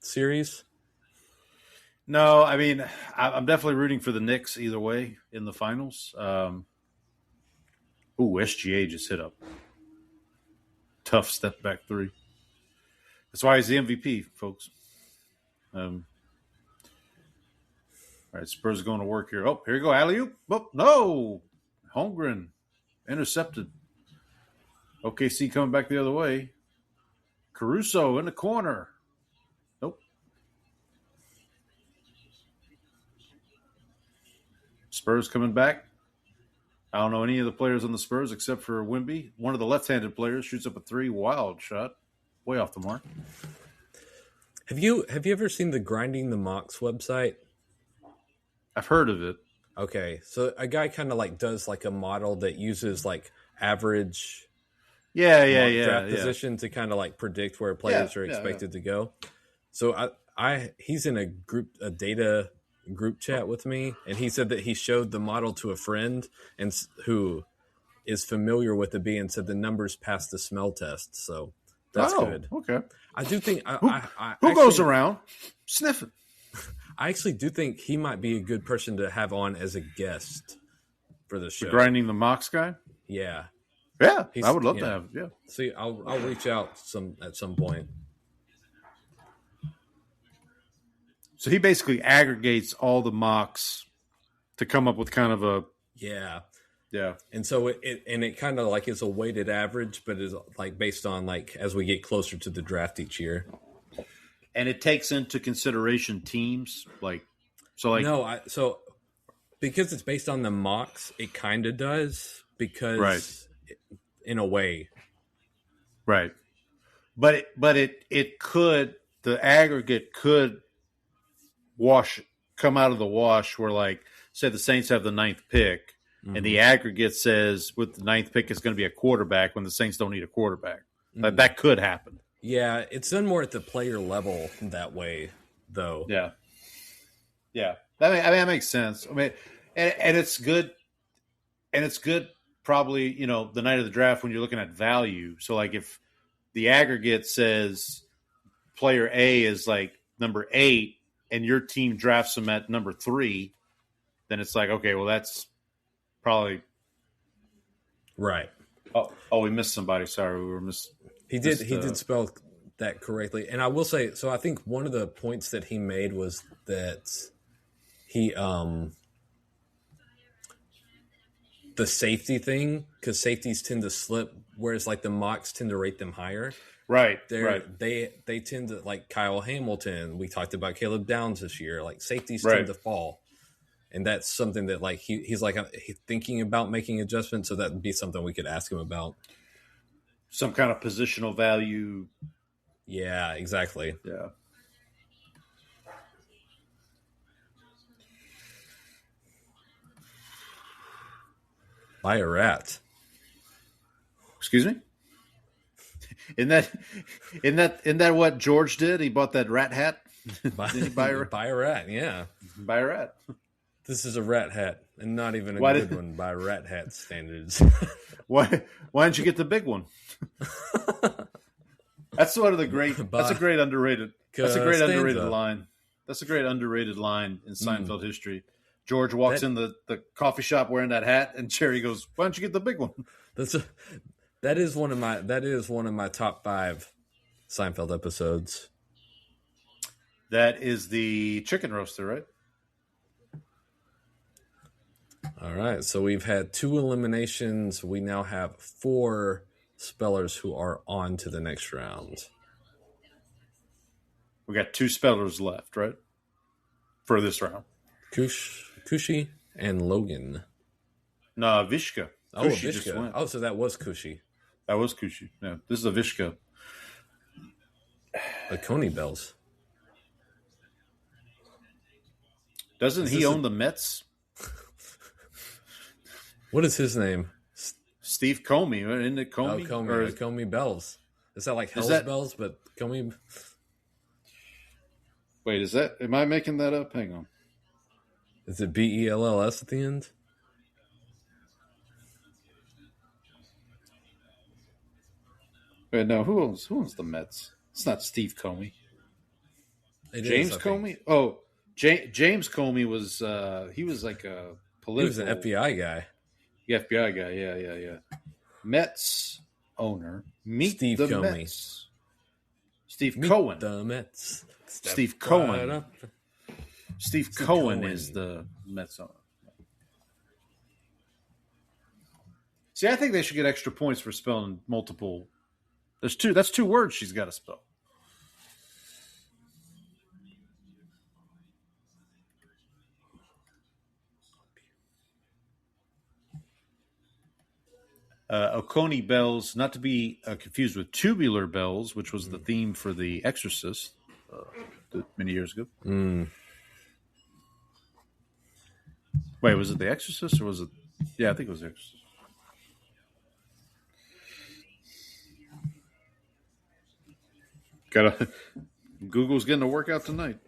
series? No, I mean I'm definitely rooting for the Knicks either way in the finals. SGA just hit a tough step back three. That's why he's the MVP, folks. All right, Spurs going to work here. Oh, here you go, alley-oop. Oh, no. Holmgren intercepted. OKC coming back the other way. Caruso in the corner. Nope. Spurs coming back. I don't know any of the players on the Spurs except for Wemby. One of the left-handed players shoots up a 3, wild shot, way off the mark. Have you ever seen the Grinding the Mocks website? I've heard of it. Okay, so a guy kind of like does like a model that uses like average draft position to kind of like predict where players are expected to go. So he's in a data group chat with me, and he said that he showed the model to a friend and who is familiar with the bee and said the numbers passed the smell test. So that's good. Okay. I do think who goes around sniffing? I actually do think he might be a good person to have on as a guest for the show. The Grinding the Mocks guy? Yeah. Yeah, I would love to have. Yeah. See, I'll reach out at some point. So he basically aggregates all the mocks to come up with kind of a yeah. And so it kind of like is a weighted average, but is like based on like as we get closer to the draft each year. And it takes into consideration teams so because it's based on the mocks, it kind of does because in a way, right. But it could, the aggregate could come out of the wash where, like, say the Saints have the 9th pick, and the aggregate says with the 9th pick it's going to be a quarterback when the Saints don't need a quarterback. Like, that could happen. Yeah, it's done more at the player level that way, though. Yeah. That makes sense. I mean, and it's good. And it's good probably, the night of the draft when you're looking at value. So, like, if the aggregate says player A is, like, number 8 and your team drafts him at number 3, then it's like, okay, well, that's probably right. Oh, we missed somebody. Sorry, we were He did spell that correctly. And I will say, so I think one of the points that he made was that he the safety thing, because safeties tend to slip, whereas like the mocks tend to rate them higher. Right. They tend to, like Kyle Hamilton. We talked about Caleb Downs this year. Like safeties tend to fall. And that's something that like he's like thinking about making adjustments. So that would be something we could ask him about. Some kind of positional value. Yeah, exactly. Yeah. Buy a rat. Excuse me? Isn't that what George did? He bought that rat hat. Buy a rat, yeah. Buy a rat. This is a rat hat, and not even a good one by rat hat standards. Why didn't you get the big one? That's one of the great. That's a great underrated. That's a great underrated line. That's a great underrated line in Seinfeld history. George walks in the coffee shop wearing that hat, and Cherry goes, "Why don't you get the big one?" That is one of my top 5 Seinfeld episodes. That is the chicken roaster, right? All right, so we've had 2 eliminations. We now have 4 spellers who are on to the next round. We got 2 spellers left, right? For this round. Kushi and Logan. No, Vishka. Oh, Vishka. Oh, so that was Kushi. That was Kushi. Yeah, this is a Vishka. The Coney Bells. Doesn't he own the Mets? What is his name? Steve Comey, isn't it Comey? Oh, Comey. Comey Bells. Is that like Hell's Bells, but Comey? Wait, is that? Am I making that up? Hang on. Is it BELLS at the end? Wait, no. Who owns the Mets? It's not Steve Comey. James Comey. Oh, James Comey was. He was like a political. He was an FBI guy. The FBI guy. Yeah. Mets owner. Meet Steve the Comey. Mets. Steve Cohen. The Mets. Steve Cohen. Steve Cohen is the Mets owner. See, I think they should get extra points for spelling multiple. That's 2 words she's got to spell. Oconee bells, not to be confused with tubular bells, which was the theme for The Exorcist many years ago. Wait, was it The Exorcist or was it? Yeah, I think it was The Exorcist. Google's getting a workout tonight.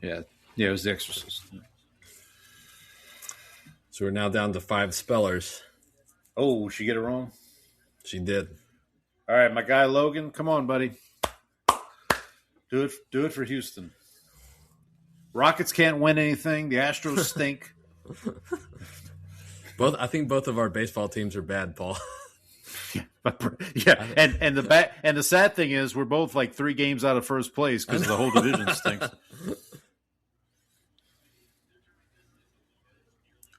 Yeah, it was The Exorcist. So we're now down to 5 spellers. Oh, she get it wrong? She did. All right, my guy Logan, come on, buddy. Do it for Houston. Rockets can't win anything. The Astros stink. I think both of our baseball teams are bad, Paul. Yeah, and the sad thing is we're both like 3 games out of first place because the whole division stinks.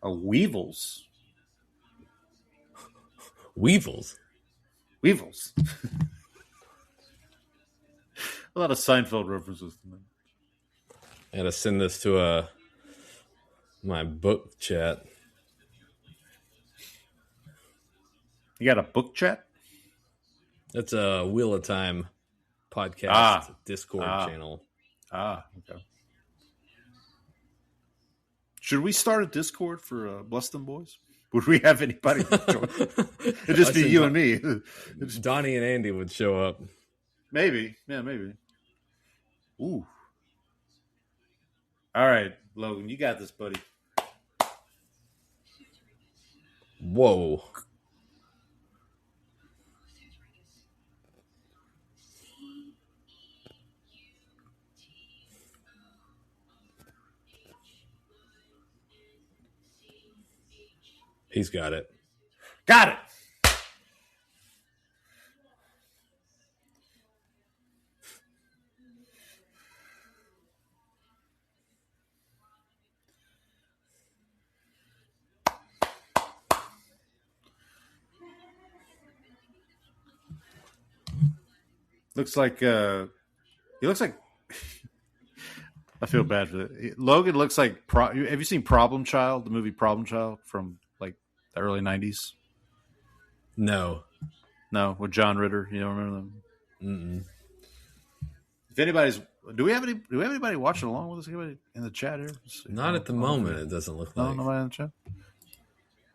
Weevils. Weevils. A lot of Seinfeld references to me. I gotta send this to my book chat. You got a book chat? That's a Wheel of Time podcast Discord channel. Okay. Should we start a Discord for Bless Them Boys? Would we have anybody join? It'd just be you and me. Donnie and Andy would show up. Maybe. Yeah, maybe. Ooh. All right, Logan, you got this, buddy. Whoa. He's got it. Got it. Looks like he looks like I feel bad for that. Logan looks like have you seen Problem Child, the movie Problem Child from like the early 90s? No, with John Ritter. You don't remember them? Mm-mm. If anybody's, do we have anybody watching along with us? Anybody in the chat here? Not at the moment. It doesn't look like. Nobody in the chat.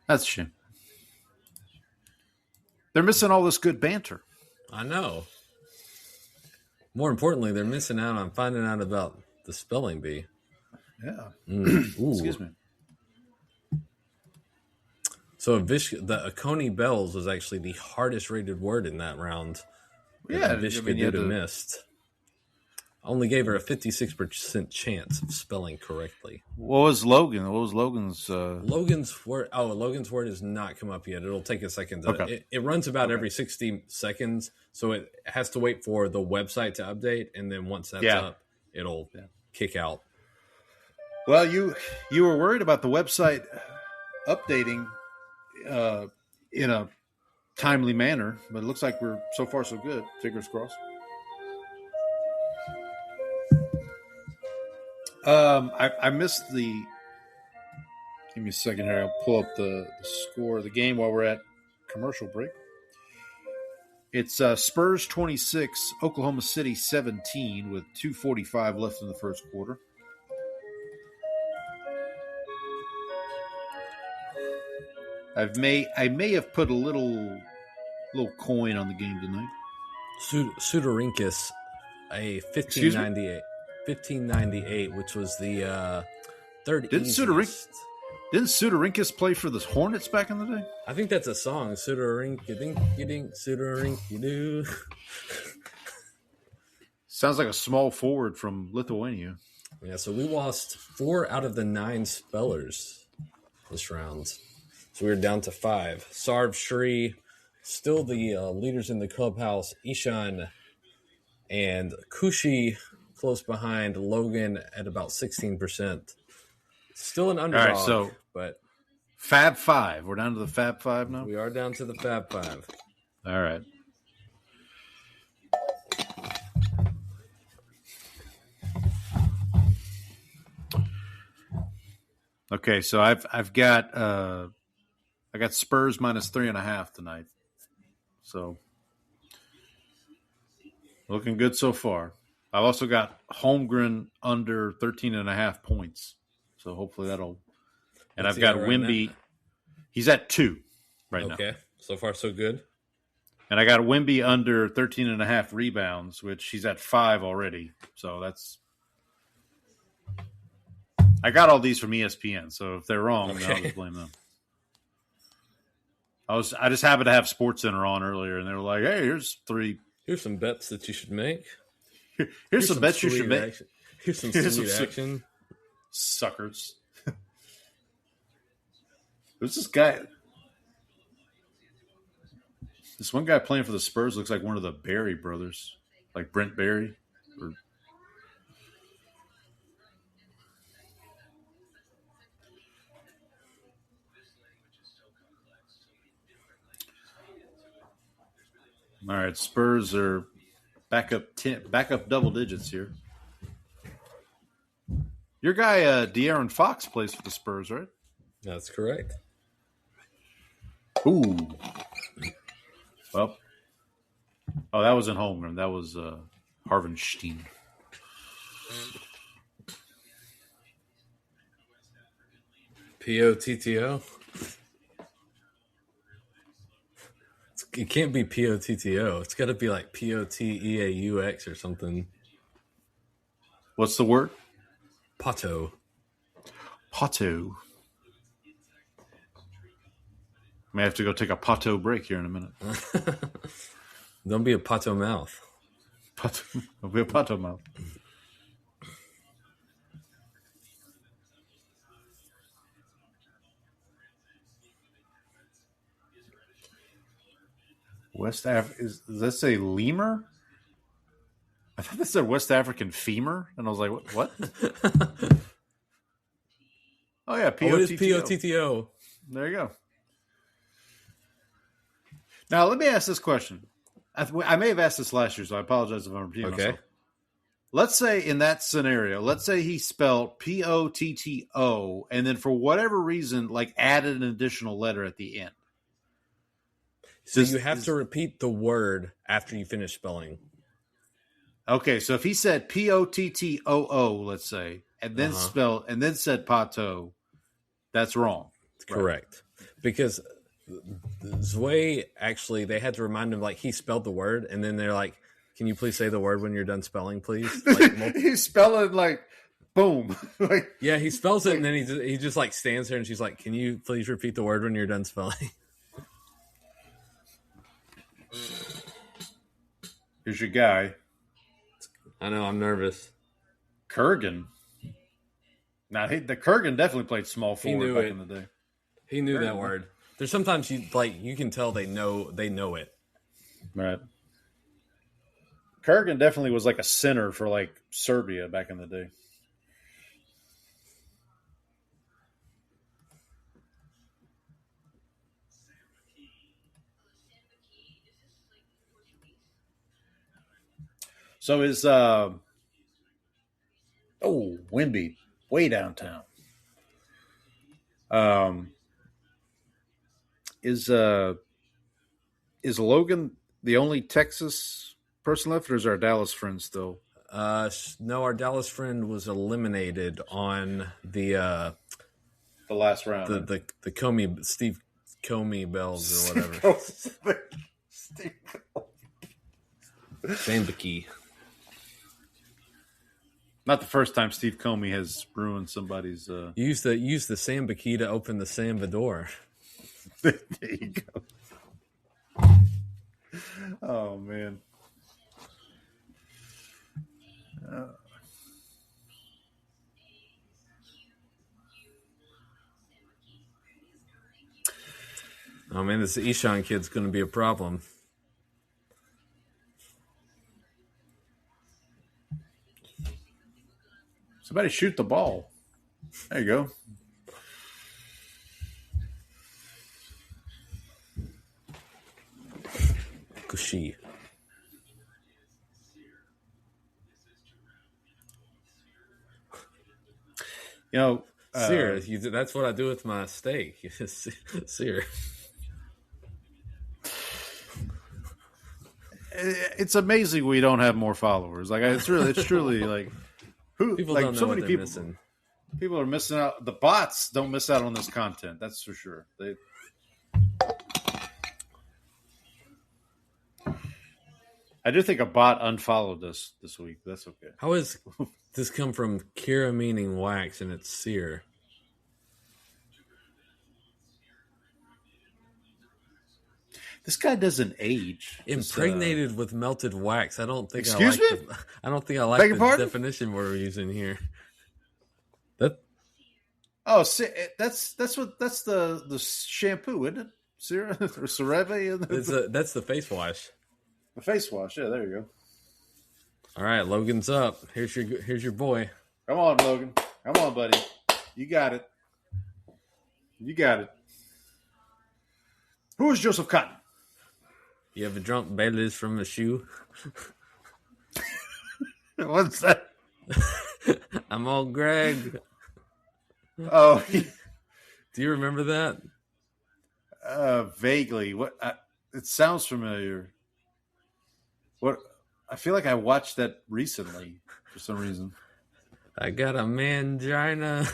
That's a shame. They're missing all this good banter. I know. More importantly, they're missing out on finding out about the spelling bee. Yeah. Excuse me. So the Oconee bells was actually the hardest rated word in that round. Yeah, Vishka missed. Only gave her a 56% chance of spelling correctly. What was Logan? What was Logan's? Logan's word. Oh, Logan's word has not come up yet. It'll take a second. It runs about every 60 seconds, so it has to wait for the website to update, and then once that's up, it'll kick out. Well, you were worried about the website updating in a timely manner, but it looks like we're so far so good. Fingers crossed. I missed the. Give me a second here. I'll pull up the score of the game while we're at commercial break. It's Spurs 26, Oklahoma City 17, with 2:45 left in the first quarter. I may have put a little coin on the game tonight. Sudorinkus, a 1598, which was the third easiest. Didn't Sudorinkus play for the Hornets back in the day? I think that's a song. Sudorinky-dink-dink-Sudorinky-doo. Sounds like a small forward from Lithuania. Yeah, so we lost 4 out of the 9 spellers this round. So we're down to 5. Sarv, Shri, still the leaders in the clubhouse. Ishan and Kushi close behind. Logan at about 16%. Still an underdog. All right, so but Fab 5. We're down to the Fab 5 now? We are down to the Fab 5. All right. Okay, so I've got I got Spurs minus 3.5 tonight. So looking good so far. I've also got Holmgren under 13.5 points. So hopefully that'll. And What's I've got he at right Wemby. now? He's at 2 right now. Okay. So far, so good. And I got Wemby under 13.5 rebounds, which he's at 5 already. So that's. I got all these from ESPN. So if they're wrong, then I'll just blame them. I just happened to have SportsCenter on earlier, and they were like, "Hey, here's 3. Here's some bets that you should make. Here's some bets you should make. Action. Here's some Here's sweet some action." Suckers. Who's this guy? This one guy playing for the Spurs looks like one of the Barry brothers, like Brent Barry. All right, Spurs are back up double digits here. Your guy, De'Aaron Fox, plays for the Spurs, right? That's correct. Ooh. Well. Oh, that wasn't Holmgren. That was Harvenstein. POTTO? It can't be POTTO. It's got to be like POTEAUX or something. What's the word? Pato. Pato. May have to go take a pato break here in a minute. Don't be a pato mouth. Pato. I'll be a pato mouth. West does that say lemur? I thought that said West African femur, and I was like, "What?" Oh yeah, POTTO. What is POTTO? There you go. Now let me ask this question. I may have asked this last year, so I apologize if I'm repeating myself. Let's say in that scenario, let's say he spelled POTTO, and then for whatever reason, like added an additional letter at the end. So you have to repeat the word after you finish spelling. Okay, so if he said POTTOO, let's say, and then said pato, that's wrong. Correct. Because Zwei actually, they had to remind him, like, he spelled the word, and then they're like, "Can you please say the word when you're done spelling, please?" Like, He's spelling like boom. Like, yeah, he spells it, and then he just like stands there, and she's like, "Can you please repeat the word when you're done spelling?" Here's your guy. I know, I'm nervous. Kurgan. Now, the Kurgan definitely played small forward back in the day. He knew that word. There's sometimes you can tell they know it. Right. Kurgan definitely was like a center for like Serbia back in the day. So is Wemby, way downtown. Is Logan the only Texas person left, or is our Dallas friend still? No, our Dallas friend was eliminated on the last round. The Comey, Steve Comey Bells or whatever. Steve Sambaki. Not the first time Steve Comey has ruined somebody's. Use the Sambaki to open the Samba door. There you go. Oh man. Oh man, this Eshan kid's going to be a problem. Somebody shoot the ball. There you go. Kushi. You know, Sear. That's what I do with my steak. Sear. It's amazing we don't have more followers. Like it's truly like who People like don't know so what many they're people. missing. People are missing out. The bots don't miss out on this content. That's for sure. I do think a bot unfollowed us this week. That's okay. How is this come from Kira meaning wax and it's Sear? This guy doesn't age. Impregnated with melted wax. I don't think. Excuse me? I don't think I like the definition we're using here. That. Oh, that's the shampoo, isn't it? Or CeraVe? That's the face wash. The face wash. Yeah, there you go. All right, Logan's up. Here's your boy. Come on, Logan. Come on, buddy. You got it. You got it. Who is Joseph Cotton? You ever drunk Baileys from a shoe? What's that? I'm old Greg. Oh, do you remember that? Vaguely. What? It sounds familiar. What? I feel like I watched that recently for some reason. I got a mangina.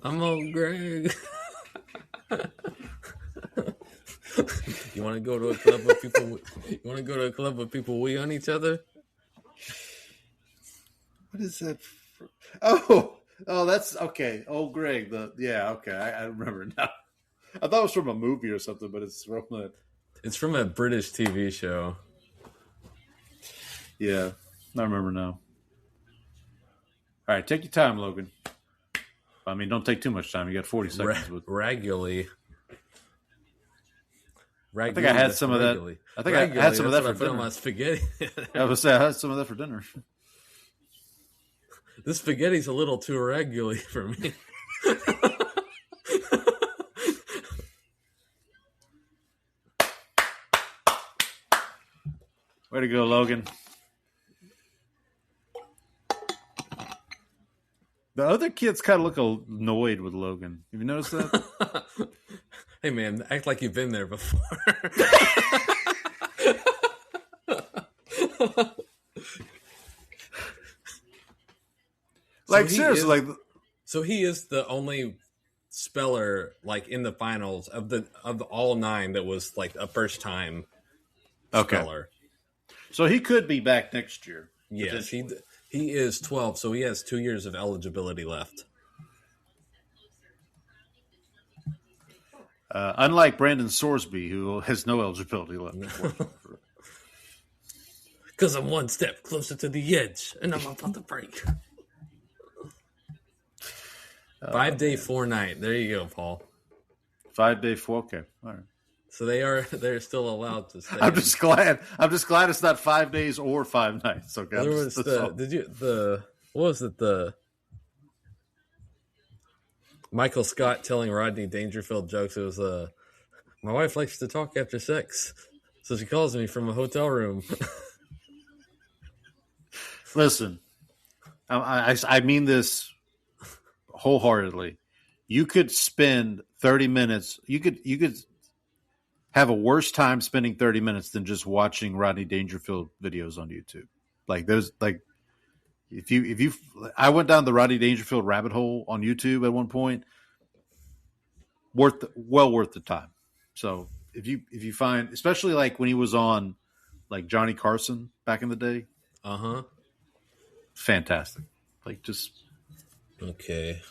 I'm old Greg. You want to go to a club with people? You want to go to a club with people wee on each other? What is that? Oh, that's okay. Old Greg. Okay. I remember now. I thought it was from a movie or something, but it's from that. It's from a British TV show. Yeah, I remember now. All right, take your time, Logan. I mean, don't take too much time. You got 40 seconds. Regularly. I think I had some of that. I think I had some of that for dinner. My spaghetti. I was saying I had some of that for dinner. This spaghetti's a little too regularly for me. Way to go, Logan. The other kids kind of look annoyed with Logan. Have you noticed that? Hey, man, act like you've been there before. Like, seriously. So he is the only speller, like, in the finals of the all 9 that was, like, a first-time speller. So he could be back next year. Yes, he is 12, so he has 2 years of eligibility left. Unlike Brandon Sorsby, who has no eligibility left. Because I'm one step closer to the edge, and I'm about to break. 5 day, 4 night. There you go, Paul. 5 day, 4. Okay, all right. So they're still allowed to stay. I'm just glad it's not 5 days or 5 nights. Okay. There was what was it? The Michael Scott telling Rodney Dangerfield jokes. It was my wife likes to talk after sex, so she calls me from a hotel room. Listen, I mean this wholeheartedly. You could spend 30 minutes. You could have a worse time spending 30 minutes than just watching Rodney Dangerfield videos on YouTube. Like there's like, I went down the Rodney Dangerfield rabbit hole on YouTube at one point. Well worth the time. So if you find, especially like when he was on like Johnny Carson back in the day. Fantastic. Like just. Okay.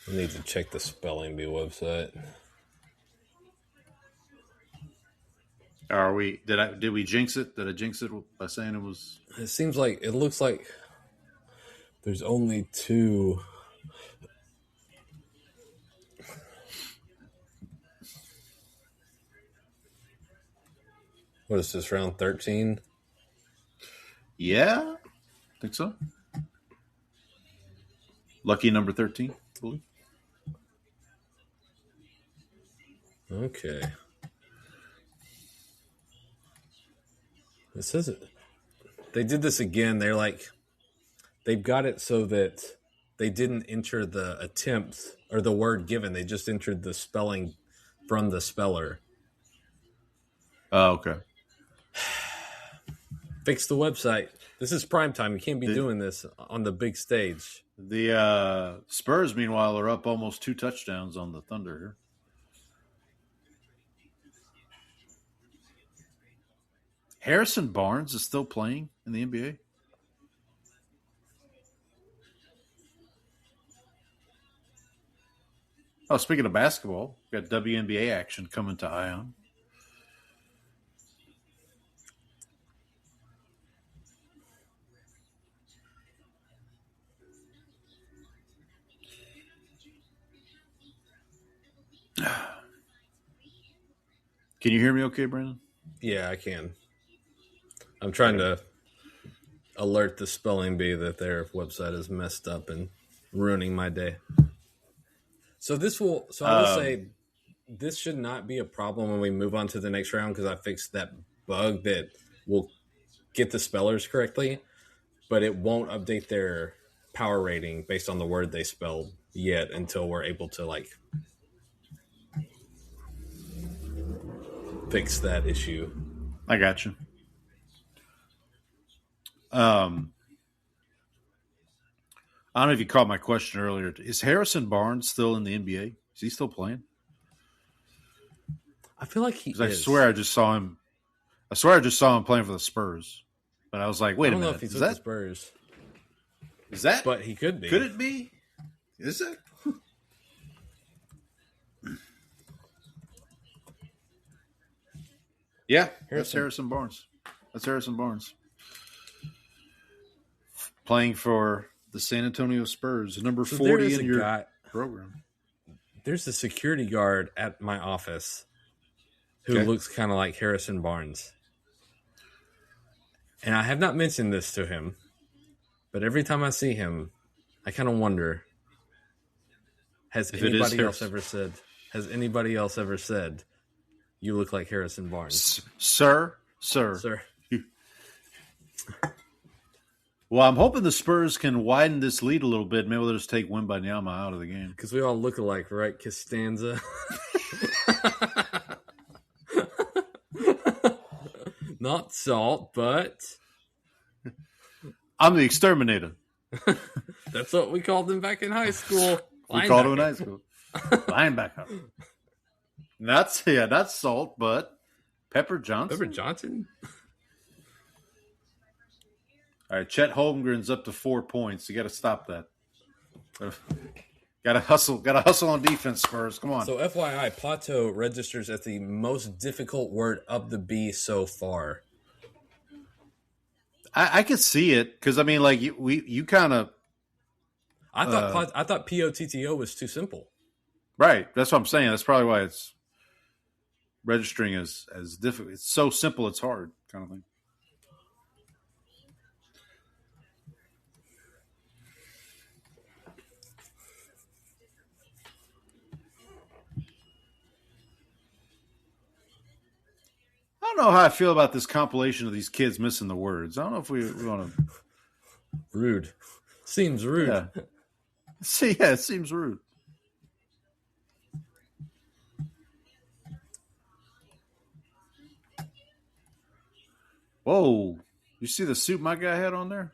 I need to check the Spelling Bee website. Are we? Did we jinx it? Did I jinx it by saying it was? It looks like there's only 2. What is this, round 13? Yeah, I think so. Lucky number 13, I believe. Okay. It says it. They did this again. They've got it so that they didn't enter the attempt or the word given. They just entered the spelling from the speller. Oh, okay. Fix the website. This is prime time. You can't be doing this on the big stage. The Spurs, meanwhile, are up almost 2 touchdowns on the Thunder here. Harrison Barnes is still playing in the NBA. Oh, speaking of basketball, we've got WNBA action coming to Ion. Can you hear me okay, Brandon? Yeah, I can. I'm trying to alert the spelling bee that their website is messed up and ruining my day. So I will say this should not be a problem when we move on to the next round because I fixed that bug that will get the spellers correctly, but it won't update their power rating based on the word they spelled yet until we're able to fix that issue. I got you. I don't know if you caught my question earlier. Is Harrison Barnes still in the NBA? Is he still playing? I feel like he is. I swear I just saw him playing for the Spurs. But I was like, wait a minute. I don't know if he's with the Spurs. Is that? But he could be. Could it be? Is it? Yeah, that's Harrison Barnes. That's Harrison Barnes. Playing for the San Antonio Spurs, number 40 in your program. There's a security guard at my office who looks kind of like Harrison Barnes. And I have not mentioned this to him, but every time I see him, I kind of wonder, has anybody else ever said, you look like Harrison Barnes? Sir. Well, I'm hoping the Spurs can widen this lead a little bit. Maybe they'll just take Wembanyama out of the game. Because we all look alike, right, Costanza? Not Salt, but... I'm the exterminator. That's what we called him back in high school. We called him in high school. Linebacker. Not Salt, but Pepper Johnson. Pepper Johnson? All right, Chet Holmgren's up to 4 points. You got to stop that. Got to hustle on defense, Spurs. Come on. So, FYI, Plateau registers as the most difficult word of the B so far. I could see it because I mean, like you kind of. I thought POTTO was too simple. Right, that's what I'm saying. That's probably why it's registering as difficult. It's so simple, it's hard, kind of thing. I don't know how I feel about this compilation of these kids missing the words. I don't know if we want to. Rude. Seems rude. Yeah. It seems rude. Whoa. You see the suit my guy had on there?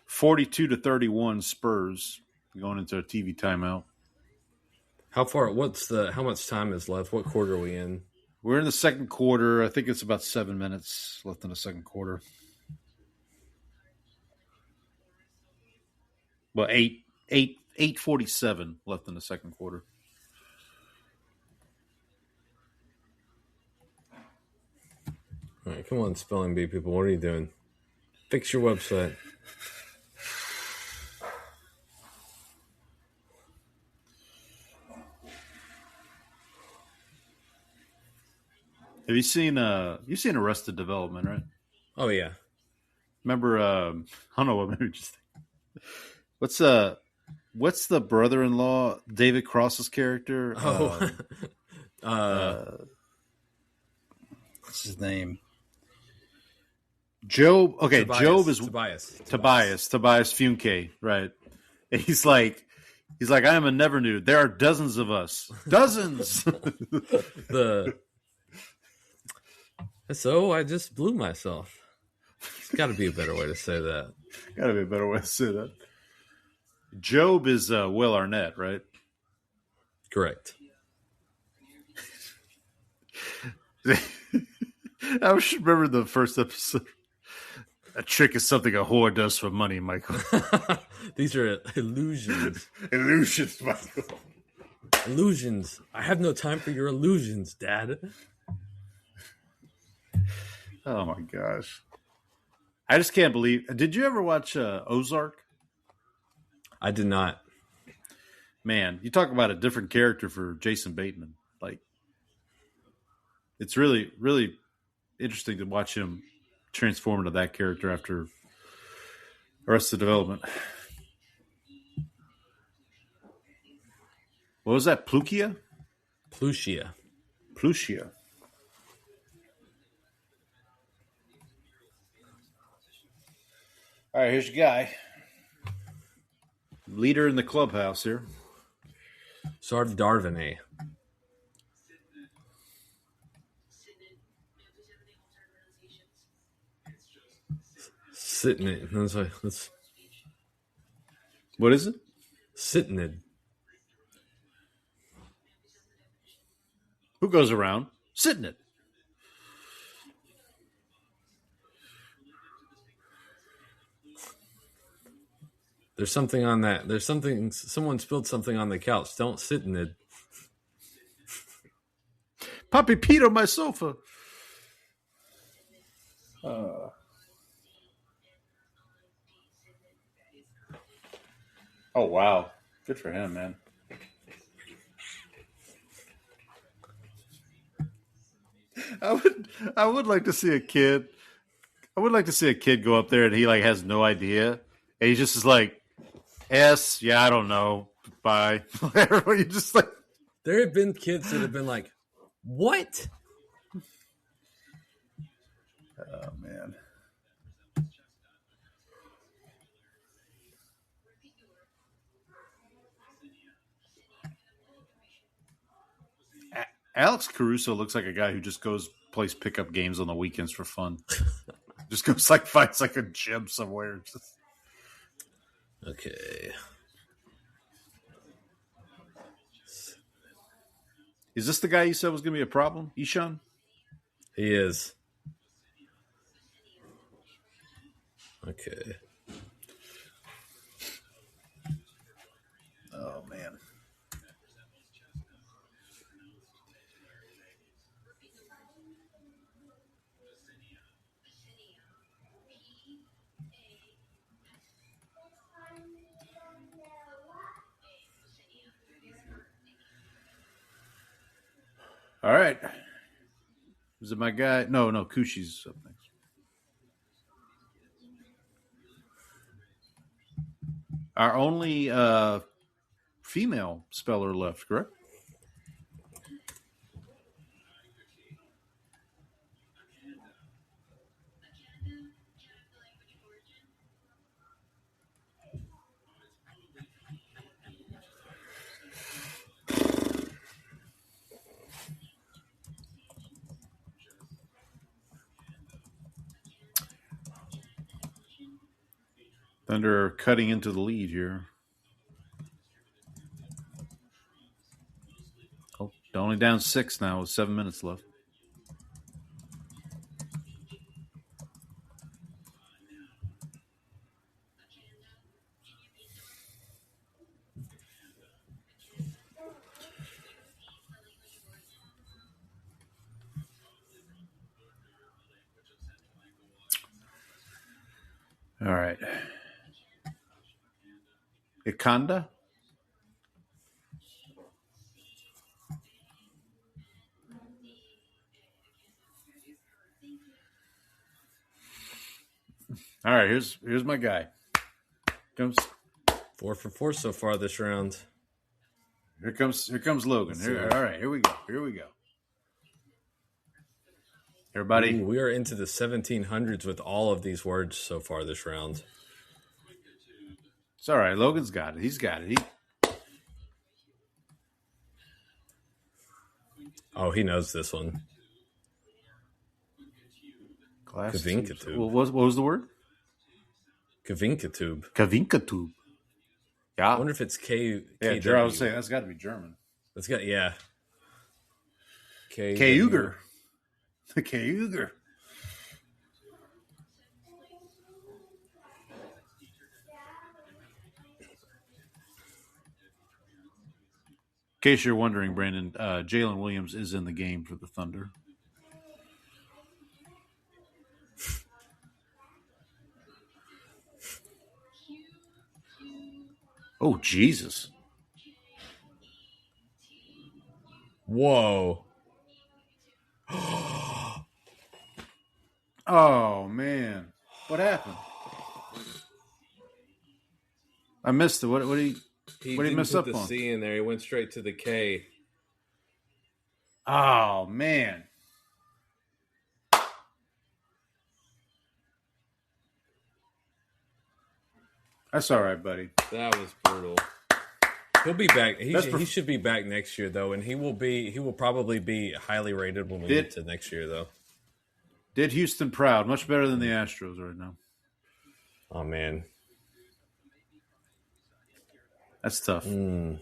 (42-31) Spurs going into a TV timeout. How much time is left? What quarter are we in? We're in the second quarter. I think it's about 7 minutes left in the second quarter. Well, 8:47 left in the second quarter. All right, come on, spelling bee people. What are you doing? Fix your website. Have you seen you've seen Arrested Development, right? Oh yeah. Remember I don't know what maybe just what's the brother-in-law David Cross's character? What's his name? Job. Okay, Tobias, Job is Tobias. Tobias Funke, right? And he's like, I am a never nude. There are dozens of us. Dozens. So I just blew myself. There's got to be a better way to say that. Got to be a better way to say that. Job is Will Arnett, right? Correct. I should remember the first episode. A trick is something a whore does for money, Michael. These are illusions. Illusions, Michael. Illusions. I have no time for your illusions, Dad. Oh my gosh. I just can't believe. Did you ever watch Ozark? I did not. Man, you talk about a different character for Jason Bateman. Like, it's really, really interesting to watch him transform into that character after Arrested Development. What was that? Plutia? Plutia. All right, here's your guy. Leader in the clubhouse here. Sard Darvinie. Sitting it. That's What is it? sitting it. Who goes around sitting it? There's something on that. There's something. Someone spilled something on the couch. Don't sit in it. Poppy peed on my sofa. Oh, wow. Good for him, man. I would like to see a kid. I would like to see a kid go up there and he like has no idea. And he just is like, S, yeah, I don't know. Bye. You just like, There have been kids that have been like, "What?" oh man. Alex Caruso looks like a guy who just plays pickup games on the weekends for fun. Just goes like finds like a gym somewhere. Okay. Is this the guy you said was going to be a problem, Ishan? He is. Okay. Oh man. All right. Is it my guy? No, Kushi's up next. Our only female speller left, correct? Thunder cutting into the lead here. Oh, they're only down 6 now with 7 minutes left. All right. Ikanda? All right, here's my guy. Comes 4 for 4 so far this round. Here comes Logan. All right, here we go. Here Everybody. Ooh, we are into the 1700s with all of these words so far this round. It's all right. Logan's got it. He's got it. Oh, he knows this one. Kavinkatube. What was the word? Kavinkatube. Kavinkatube. Yeah. I wonder if it's K. Yeah, I was saying that's got to be German. That's got yeah. K-Uger. The K-Uger. In case you're wondering, Brandon, Jalen Williams is in the game for the Thunder. Oh, Jesus. Whoa. Oh, man. What happened? I missed it. What did he mess up the on? C in there. He went straight to the K. Oh, man. That's all right, buddy. That was brutal. He'll be back. He should be back next year, though, and he will probably be highly rated when we get to next year, though. Did Houston proud. Much better than the Astros right now. Oh, man. That's tough. So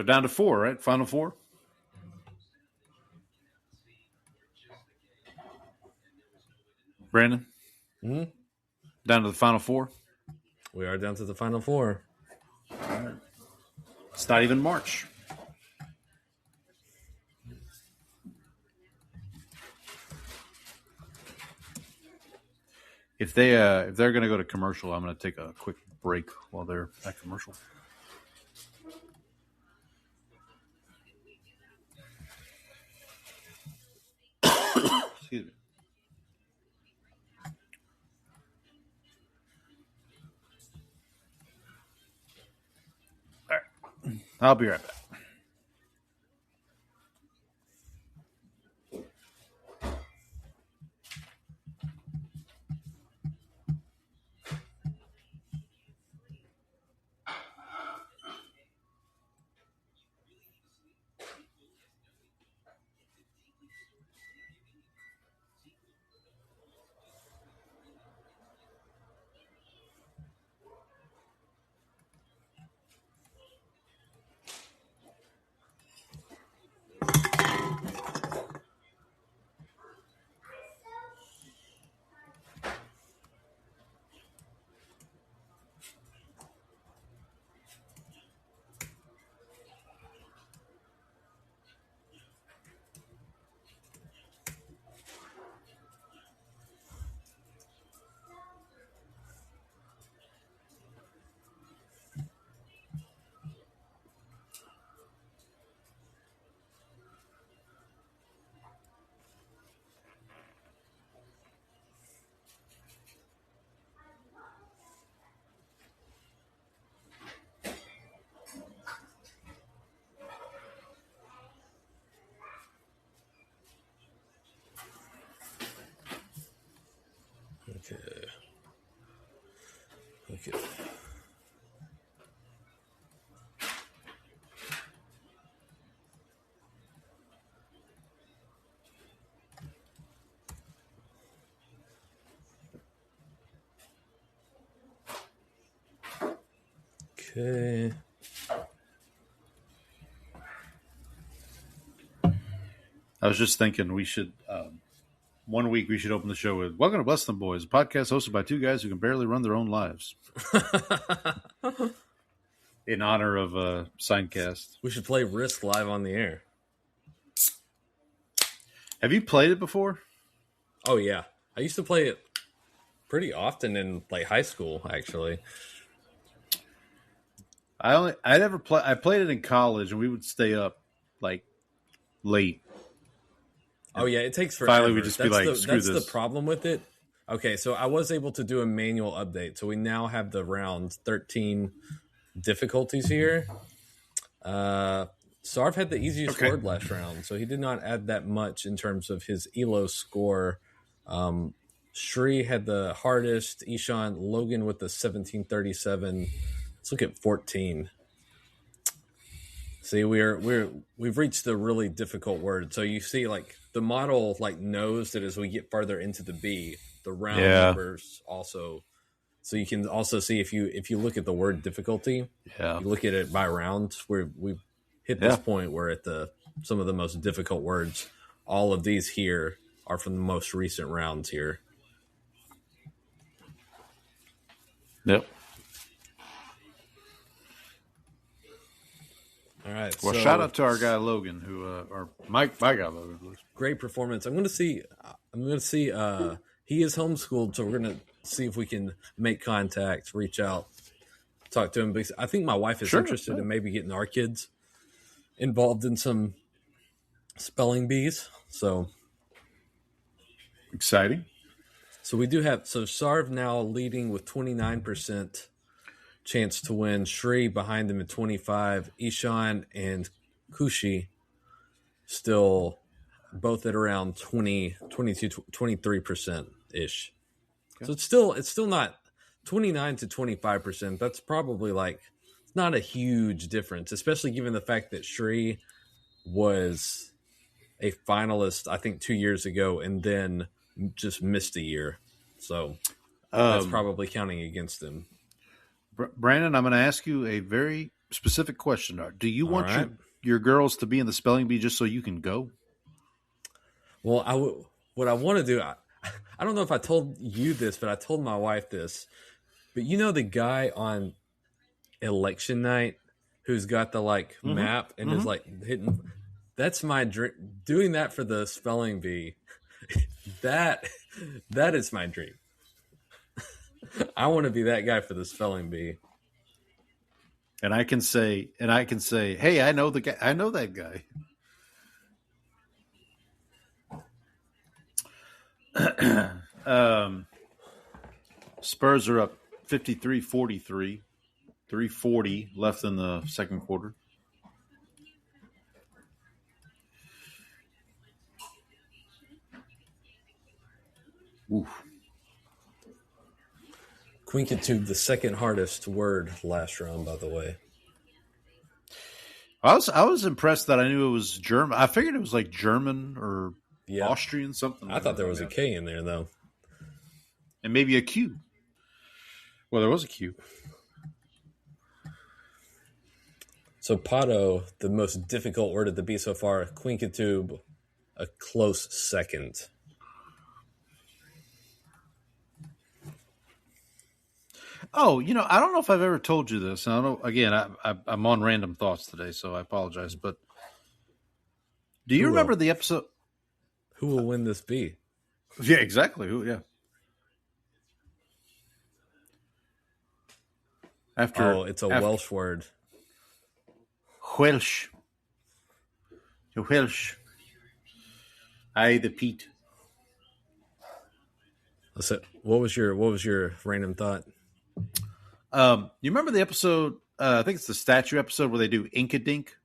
down to 4, right? Final 4? Brandon? Mm-hmm. Down to the final 4? We are down to the final 4. Right. It's not even March. If they're going to go to commercial, I'm going to take a quick break while they're at commercial. Excuse me. All right. I'll be right back. Okay. Okay. I was just thinking we should, 1 week we should open the show with Welcome to Bless Them Boys, a podcast hosted by two guys who can barely run their own lives. In honor of Signcast. We should play Risk live on the air. Have you played it before? Oh, yeah. I used to play it pretty often in like high school, actually. I played it in college, and we would stay up like late. Oh yeah, it takes forever. Finally, we just be like, screw that's this. the problem with it. Okay, so I was able to do a manual update, so we now have the round 13 difficulties here. Sarv had the easiest word last round, so he did not add that much in terms of his ELO score. Shri had the hardest. Ishan, Logan with the 1737. Let's look at 14. See, we've reached the really difficult word. So you see, like the model like knows that as we get farther into the B, the round numbers also. So you can also see if you look at the word difficulty, you look at it by round. We've hit this point where at some of the most difficult words, all of these here are from the most recent rounds here. Yep. All right. Well, shout out to our guy Logan, or my guy Logan. Great performance. I'm going to see. He is homeschooled, so we're going to see if we can make contact, reach out, talk to him. Because I think my wife is interested in maybe getting our kids involved in some spelling bees. So exciting. So we do have Sarv now leading with 29% chance to win. Shri behind him at 25. Ishan and Kushi still both at around 23% ish. Okay. So it's still not 29 to 25%. That's probably like not a huge difference, especially given the fact that Shri was a finalist, I think 2 years ago, and then just missed a year. So that's probably counting against him. Brandon, I'm going to ask you a very specific question. Do you want your girls to be in the spelling bee just so you can go? Well, what I want to do, I don't know if I told you this, but I told my wife this. But you know the guy on election night who's got the map and is like hitting. That's my dream. Doing that for the spelling bee, that is my dream. I want to be that guy for the spelling bee. And I can say, hey, I know the guy. I know that guy. Spurs are up 53-43. 3:40 left in the second quarter. Oof. Quinkatube, the second hardest word last round, by the way. I was impressed that I knew it was German. I figured it was like German or Austrian, something. I thought there was a K in there, though. And maybe a Q. Well, there was a Q. So Pato, the most difficult word at the B so far. Quinkatube, a close second. Oh, I don't know if I've ever told you this. And I don't. Again, I'm on random thoughts today, so I apologize. But do you remember the episode? Who will win this bee? Yeah, exactly. Who? Yeah. It's a Welsh word. Welsh. The Welsh. Aye, the Pete. What was your random thought? You remember the episode? I think it's the statue episode where they do Ink-a-Dink.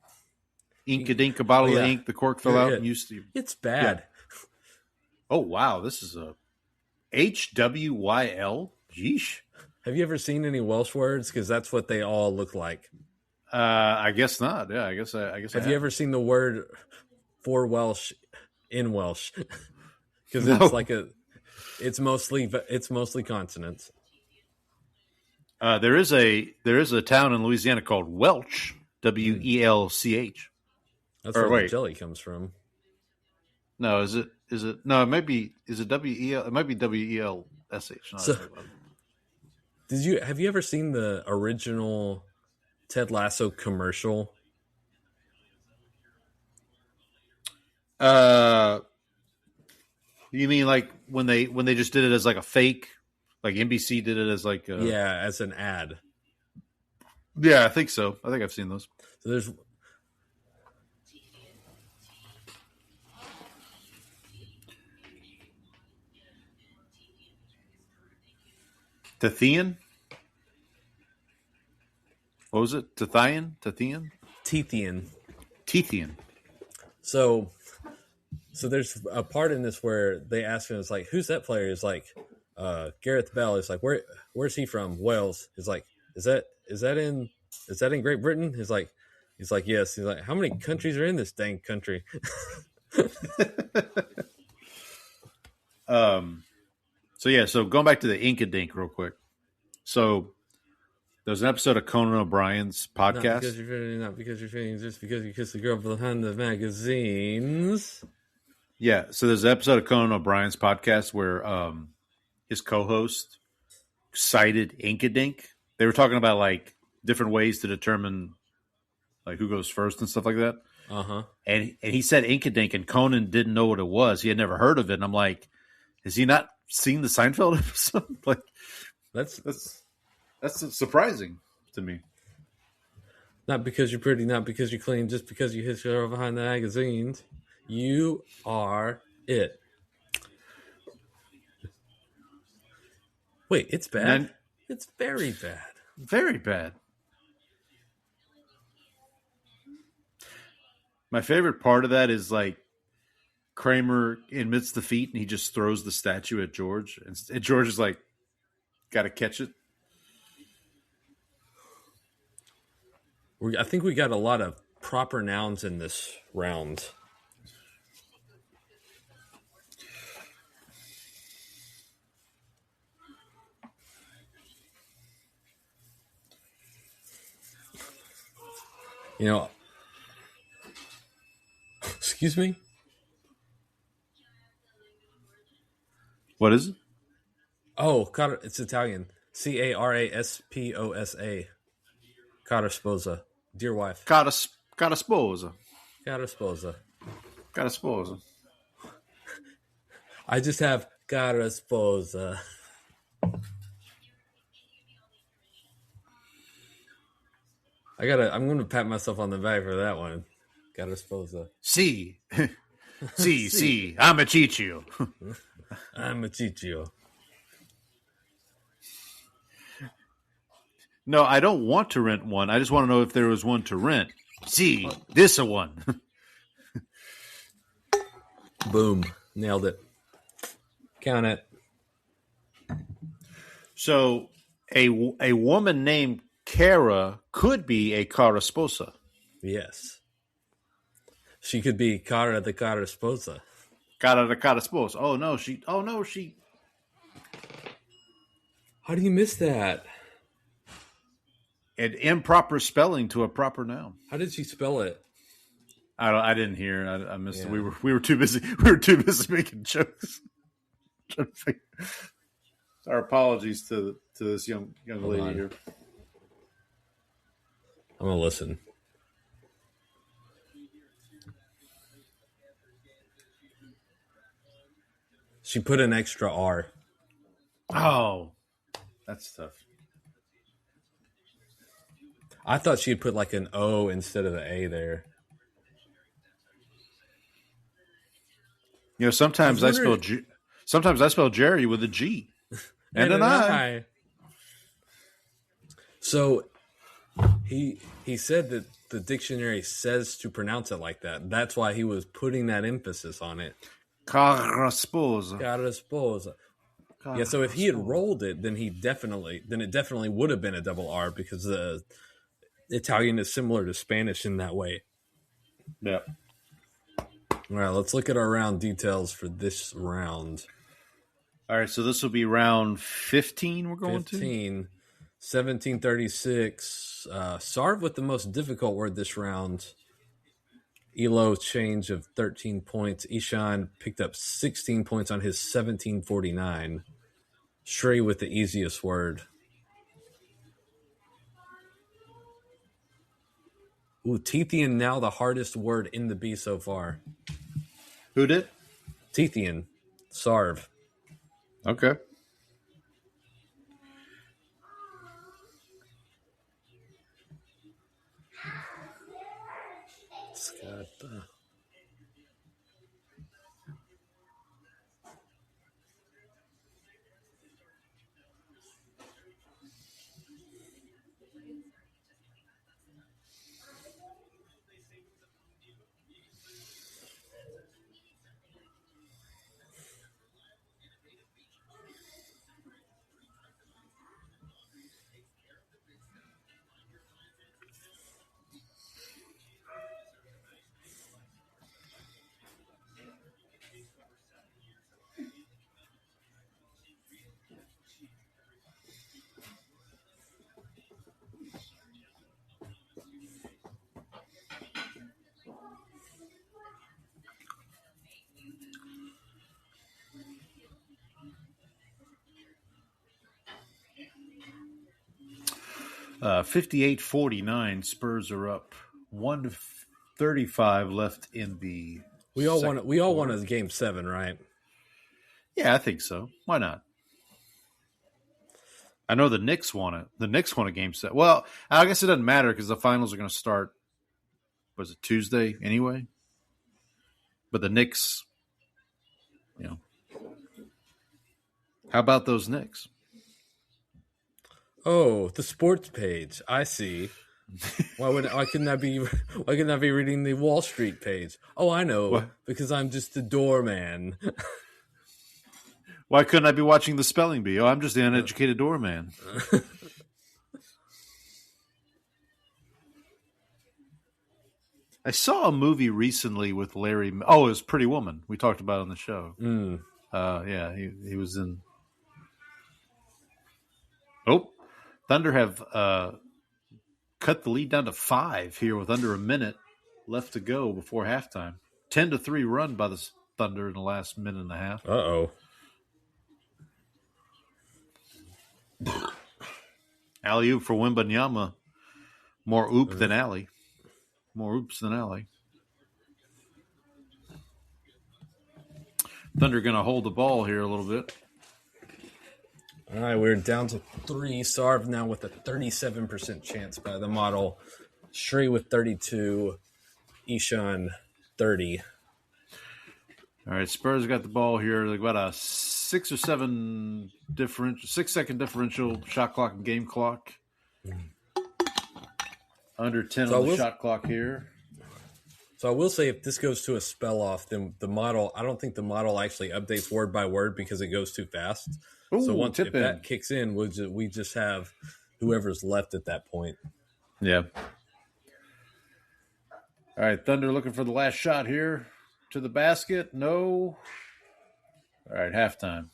Ink-a-Dink, a bottle of ink. The cork fell out and used to. It's bad. Yeah. Oh wow, this is a HWYL. Yeesh. Have you ever seen any Welsh words? Because that's what they all look like. I guess not. Yeah, I guess. Have you ever seen the word for Welsh in Welsh? Because it's mostly consonants. There is a town in Louisiana called Welch, Welch. That's where the jelly comes from. No, is it? No, it might be. Is it WEL? It might be WELSH. So, have you ever seen the original Ted Lasso commercial? You mean like when they just did it as like a fake, like NBC did it as like as an ad. Yeah, I think so. I think I've seen those. So there's Tathian. What was it? Tathian? Teethian. Teethian. So there's a part in this where they ask him, it's like, who's that player? He's like, Gareth Bell. He's like, where's he from? Wales. He's like, is that in Great Britain? He's like, yes. He's like, how many countries are in this dang country? So going back to the Ink-a-Dink real quick. So there's an episode of Conan O'Brien's podcast. Not because you're feeling, just because you kissed the girl behind the magazines. Yeah, so there's an episode of Conan O'Brien's podcast where his co-host cited Ink-a-Dink. They were talking about like different ways to determine like who goes first and stuff like that. Uh-huh. And he said Ink-a-Dink, and Conan didn't know what it was. He had never heard of it. And I'm like, has he not seen the Seinfeld episode? Like, that's surprising to me. Not because you're pretty, not because you're clean, just because you hit your girl behind the magazines. You are it. Wait, it's bad? It's very bad. Very bad. My favorite part of that is like Kramer admits defeat and he just throws the statue at George. And George is like, got to catch it. I think we got a lot of proper nouns in this round. You know, excuse me? What is it? Oh, it's Italian. Carasposa. Cara sposa. Dear wife. Cara sposa. Cara sposa. Cara sposa. I just have cara sposa. I'm gonna pat myself on the back for that one. Cara sposa. Si. Si. I'm a Ciccio. I'm a Ciccio. No, I don't want to rent one. I just want to know if there was one to rent. See, this a one. Boom. Nailed it. Count it. So a woman named Cara could be a cara sposa. Yes. She could be Cara the cara sposa. Cara the cara sposa. Oh no, she. How do you miss that? An improper spelling to a proper noun. How did she spell it? I didn't hear. I missed it. We were too busy. We were too busy making jokes. Our apologies to this young lady here. I'm gonna listen. She put an extra R. Oh, that's tough. I thought she'd put like an O instead of the A there. You know, sometimes I spell Jerry with a G and an I. So he said that the dictionary says to pronounce it like that. That's why he was putting that emphasis on it. Cara sposa. Cara sposa. Yeah, so if he had rolled it, then it definitely would have been a double R because the Italian is similar to Spanish in that way. Yeah. All right, let's look at our round details for this round. All right, so this will be round 15 we're going 15, 1736. Sarv with the most difficult word this round. Elo change of 13 points. Ishan picked up 16 points on his 1749. Shrey with the easiest word. Ooh, Teethian now the hardest word in the B so far. Who did? Teethian. Sarv. Okay. Scatta. 58-49. Spurs are up. 1:35 left in the. We all want a game 7, right? Yeah, I think so. Why not? I know the Knicks want it. The Knicks want a game 7. Well, I guess it doesn't matter because the finals are going to start. Was it Tuesday anyway? But the Knicks, how about those Knicks? Oh, the sports page. I see. Why couldn't I be reading the Wall Street page? Oh, I know. What? Because I'm just a doorman. Why couldn't I be watching the spelling bee? Oh, I'm just the uneducated doorman. I saw a movie recently with Larry. Oh, it was Pretty Woman. We talked about it on the show. Yeah, he was in. Oh, Thunder have cut the lead down to 5 here with under a minute left to go before halftime. 10-3 run by the Thunder in the last minute and a half. Uh-oh. Alley-oop for Wembanyama. More oop than alley. More oops than alley. Thunder going to hold the ball here a little bit. All right, we're down to 3. Sarv now with a 37% chance by the model. Shree with 32. Ishan 30. All right, Spurs got the ball here. They've got a 6 or 7 differential, 6-second differential shot clock and game clock. Under 10 on the shot clock here. So I will say if this goes to a spell off, then the model, I don't think the model actually updates word by word because it goes too fast. Ooh, so once that kicks in, we just have whoever's left at that point. Yeah. All right, Thunder looking for the last shot here. To the basket. No. All right, halftime.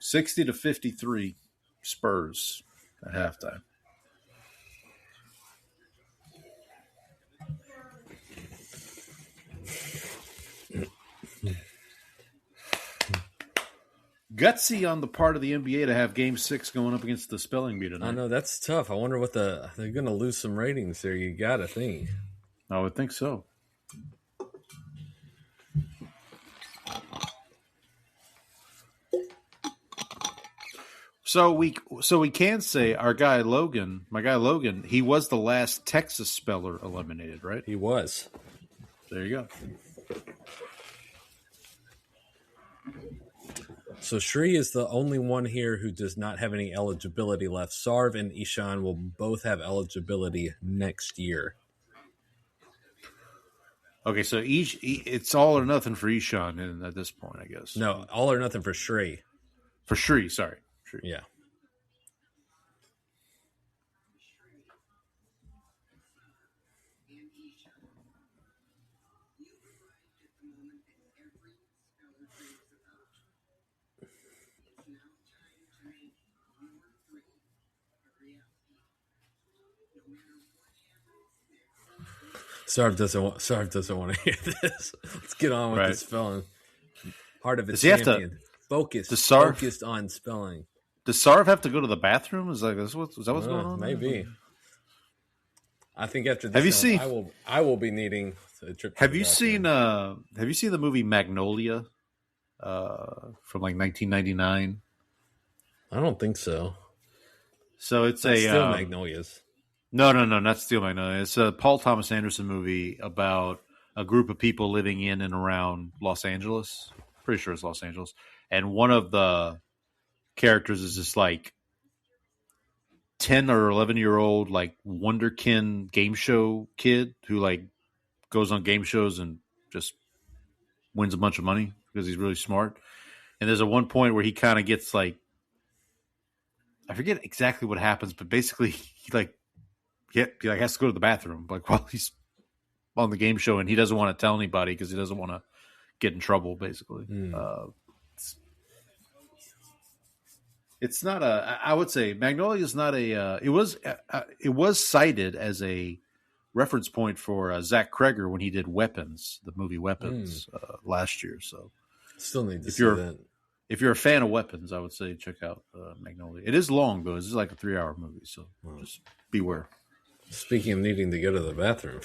60-53 Spurs at halftime. Gutsy on the part of the NBA to have Game 6 going up against the Spelling Bee tonight. I know, that's tough. I wonder what they're going to lose some ratings there. You got to think. I would think so. So we can say my guy Logan, he was the last Texas speller eliminated, right? He was. There you go. So Shree is the only one here who does not have any eligibility left. Sarv and Ishan will both have eligibility next year. Okay, so it's all or nothing for Ishan at this point, I guess. No, all or nothing for Shree. For Shree, sorry. Shree. Yeah. Sarv doesn't want to hear this. Let's get on with the spelling. Part of it's champion. Focused on spelling. Does Sarv have to go to the bathroom? Is that what's going on? Maybe. I think after this, I will be needing a trip. Have you seen the movie Magnolia from like 1999? I don't think so. So it's Still Magnolias. No, not Steel Magnolia. It's a Paul Thomas Anderson movie about a group of people living in and around Los Angeles. Pretty sure it's Los Angeles. And one of the characters is this like 10 or 11-year-old like wonderkin game show kid who like goes on game shows and just wins a bunch of money because he's really smart. And there's a one point where he kind of gets like, I forget exactly what happens, but basically he has to go to the bathroom like while he's on the game show, and he doesn't want to tell anybody because he doesn't want to get in trouble. Basically, it's not a. I would say Magnolia is not a. It was cited as a reference point for Zach Kreger when he did Weapons, the movie Weapons, last year. So still need to see that. if you're a fan of weapons, I would say check out Magnolia. It is long though; it's like a 3-hour movie, so just beware. Speaking of needing to go to the bathroom,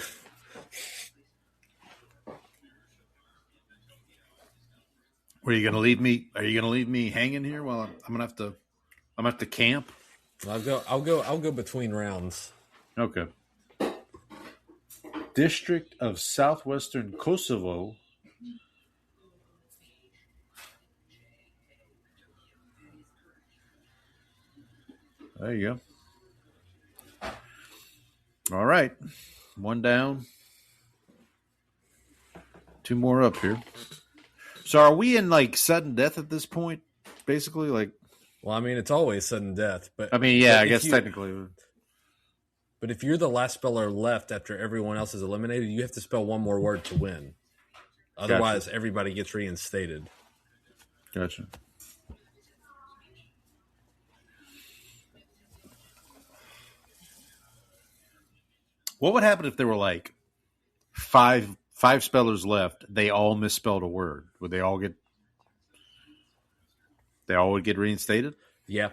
Are you gonna leave me? Are you gonna leave me hanging here while I'm gonna have to camp? I'll go between rounds. Okay. District of Southwestern Kosovo. There you go. All right. One down. 2 more up here. So are we in like sudden death at this point? Basically, like. Well, I mean, it's always sudden death, but I mean, yeah, I guess technically. But if you're the last speller left after everyone else is eliminated, you have to spell one more word to win. Otherwise, everybody gets reinstated. Gotcha. What would happen if there were like five spellers left? They all misspelled a word. Would they all get? They all would get reinstated? Yeah.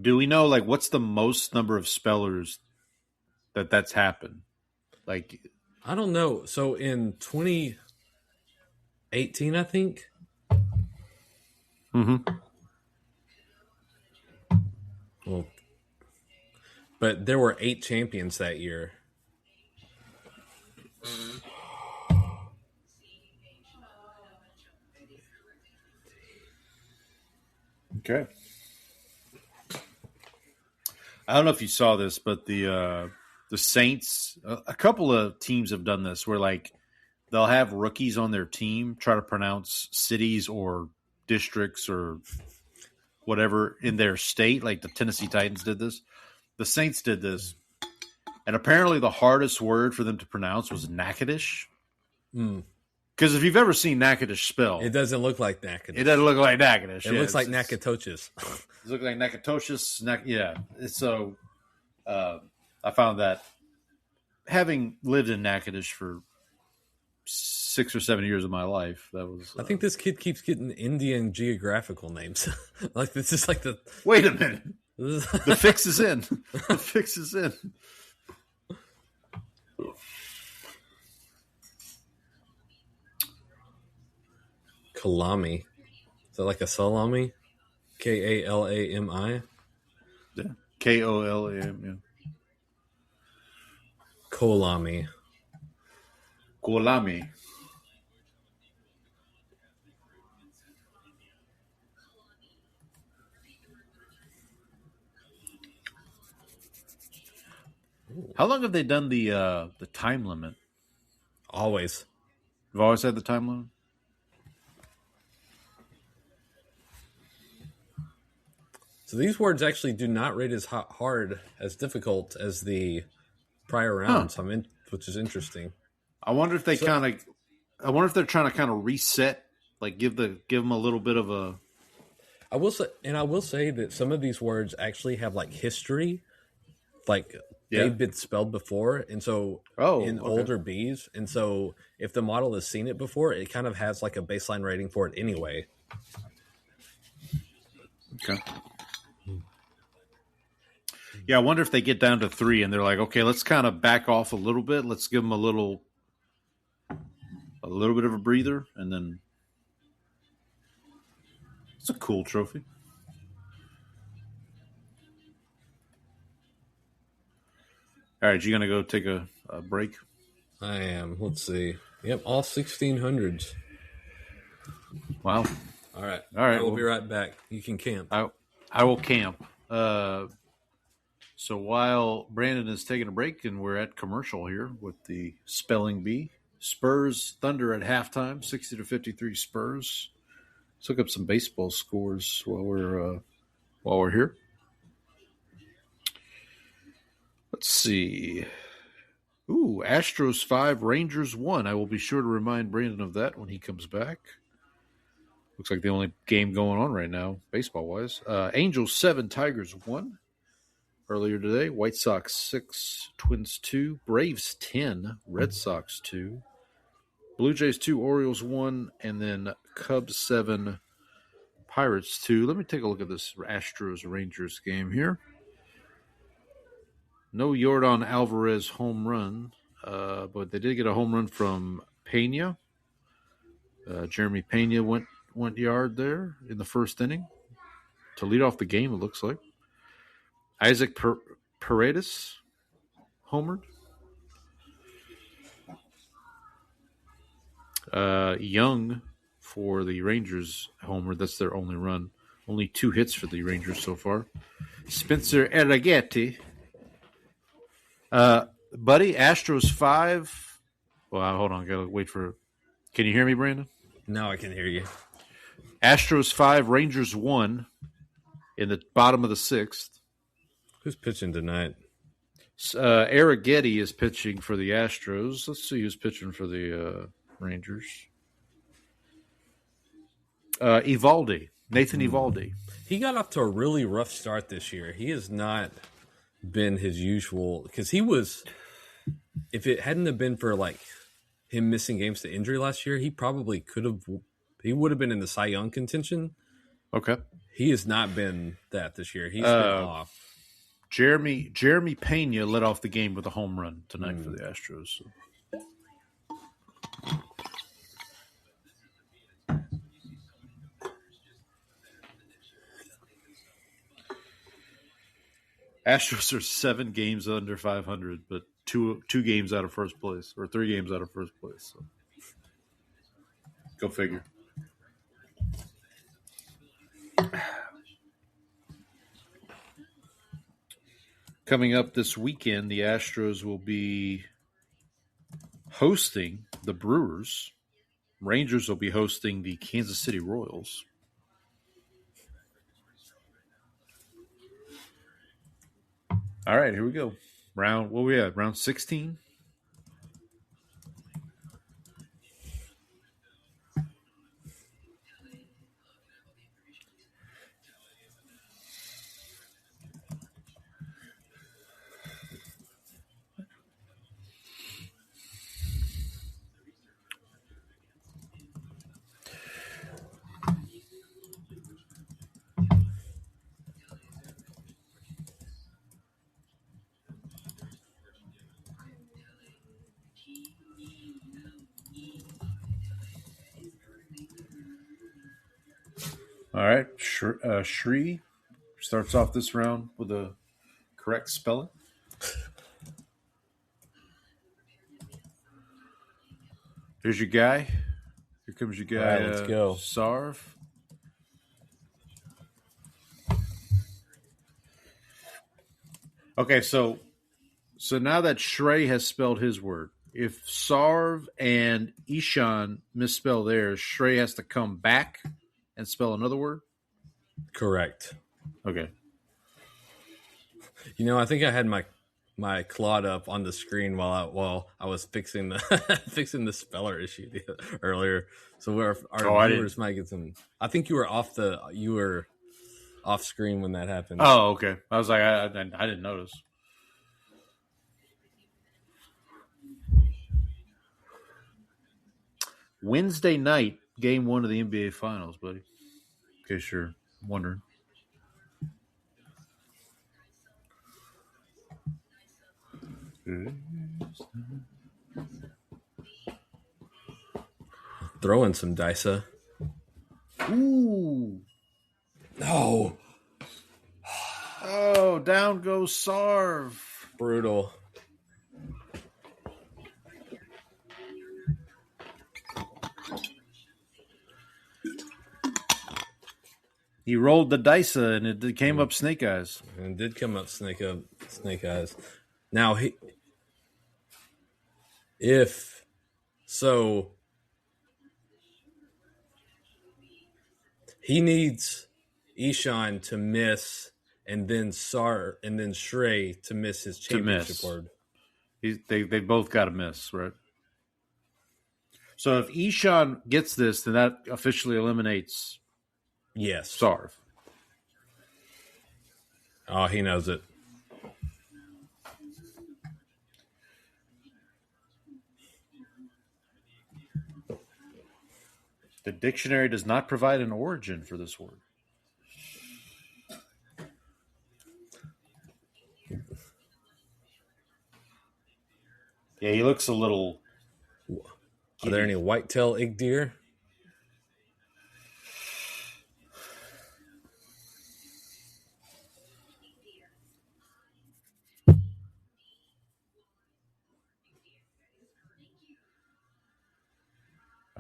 Do we know like what's the most number of spellers that's happened? Like, I don't know. So in 2018, I think. Mm-hmm. Well, but there were 8 champions that year. Okay. I don't know if you saw this, but the Saints, a couple of teams have done this where like they'll have rookies on their team try to pronounce cities or districts or whatever in their state. Like the Tennessee Titans did this. The Saints did this. And apparently the hardest word for them to pronounce was Natchitoches. Because if you've ever seen Natchitoches spelled, It doesn't look like Natchitoches. it doesn't look like Natchitoches. It looks like Natchitoches. It looks like Natchitoches. Yeah. So I found that having lived in Natchitoches for 6 or 7 years of my life, that was. I think this kid keeps getting Indian geographical names. Like this is like the. Wait a minute. The fix is in. The fix is in. Kalami. Is that like a salami? Kalami? Yeah. Kolam. Yeah. Kolami. Kolami. How long have they done the time limit? Always. You've always had the time limit? So these words actually do not rate as hard, as difficult as the prior rounds. Huh. Which is interesting. I wonder if they I wonder if they're trying to kind of reset, like give them a little bit of a. I will say that some of these words actually have like history, like they've been spelled before, and so older Bs, and so if the model has seen it before, it kind of has like a baseline rating for it anyway. Okay. Yeah, I wonder if they get down to 3 and they're like, okay, let's kind of back off a little bit. Let's give them a little bit of a breather, and then it's a cool trophy. All right, you gonna go take a break? I am. Let's see. Yep, all 1600s. Wow. All right. We'll be right back. You can camp. I will camp. So while Brandon is taking a break and we're at commercial here with the Spelling Bee, Spurs Thunder at halftime, 60-53 Spurs. Let's look up some baseball scores while we're here. Let's see. Ooh, Astros 5, Rangers 1. I will be sure to remind Brandon of that when he comes back. Looks like the only game going on right now, baseball-wise. Angels 7, Tigers 1. Earlier today, White Sox 6, Twins 2, Braves 10, Red Sox 2, Blue Jays 2, Orioles 1, and then Cubs 7, Pirates 2. Let me take a look at this Astros-Rangers game here. No Yordan Alvarez home run, but they did get a home run from Pena. Jeremy Pena went yard there in the first inning to lead off the game, it looks like. Isaac Paredes homered. Young for the Rangers homer. That's their only run. Only 2 hits for the Rangers so far. Spencer Arrighetti. Buddy, Astros 5. Well, hold on. Gotta wait for. Can you hear me, Brandon? Now I can hear you. Astros 5, Rangers 1 in the bottom of the 6th. Who's pitching tonight? Arrighetti is pitching for the Astros. Let's see who's pitching for the Rangers. Nathan Eovaldi. He got off to a really rough start this year. He has not been his usual, because he was, if it hadn't have been for like him missing games to injury last year, he probably would have been in the Cy Young contention. Okay. He has not been that this year. He's been off. Jeremy Pena led off the game with a home run tonight for the Astros. So. Astros are 7 games under 500, but two games out of first place, or 3 games out of first place. So. Go figure. Coming up this weekend, the Astros will be hosting the Brewers. Rangers will be hosting the Kansas City Royals. All right, here we go. What we at? Round 16? All right, Shri starts off this round with a correct spelling. Here's your guy. Here comes your guy. All right, let's go. Sarv. Okay, so now that Shrey has spelled his word, if Sarv and Ishan misspell theirs, Shrey has to come back and spell another word? Correct. Okay. You know, I think I had my Claude up on the screen while I was fixing the fixing the speller issue earlier. So our viewers might get some. I think you were off screen when that happened. Oh, okay. I was like, I didn't notice. Wednesday night, game 1 of the NBA Finals, buddy. In case you're wondering. Throwing some dice. Ooh. No. Oh, down goes Sarv. Brutal. He rolled the dice and it came up snake eyes. And it did come up snake eyes. Now he needs Ishan to miss, and then Shrey to miss his championship word. They both got to miss, right? So if Ishan gets this, then that officially eliminates Sarv. Oh, he knows it. The dictionary does not provide an origin for this word. Yeah, he looks a little... Are there any whitetail ig deer?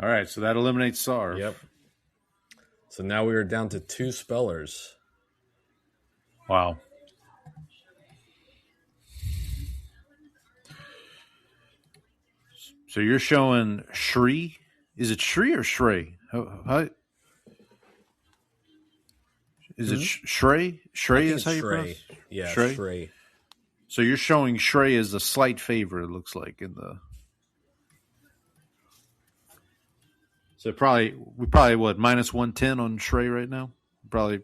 All right, so that eliminates Sarv. Yep. So now we are down to 2 spellers. Wow. So you're showing Shri? Is it Shri or Shrey? How is it Shrey? Shrey is how you pronounce it? Yeah, Shrey? Shrey. So you're showing Shrey as a slight favorite, it looks like, in the... So we probably what, minus 110 on Shrey right now? Probably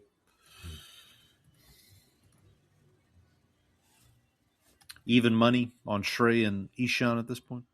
even money on Shrey and Ishan at this point.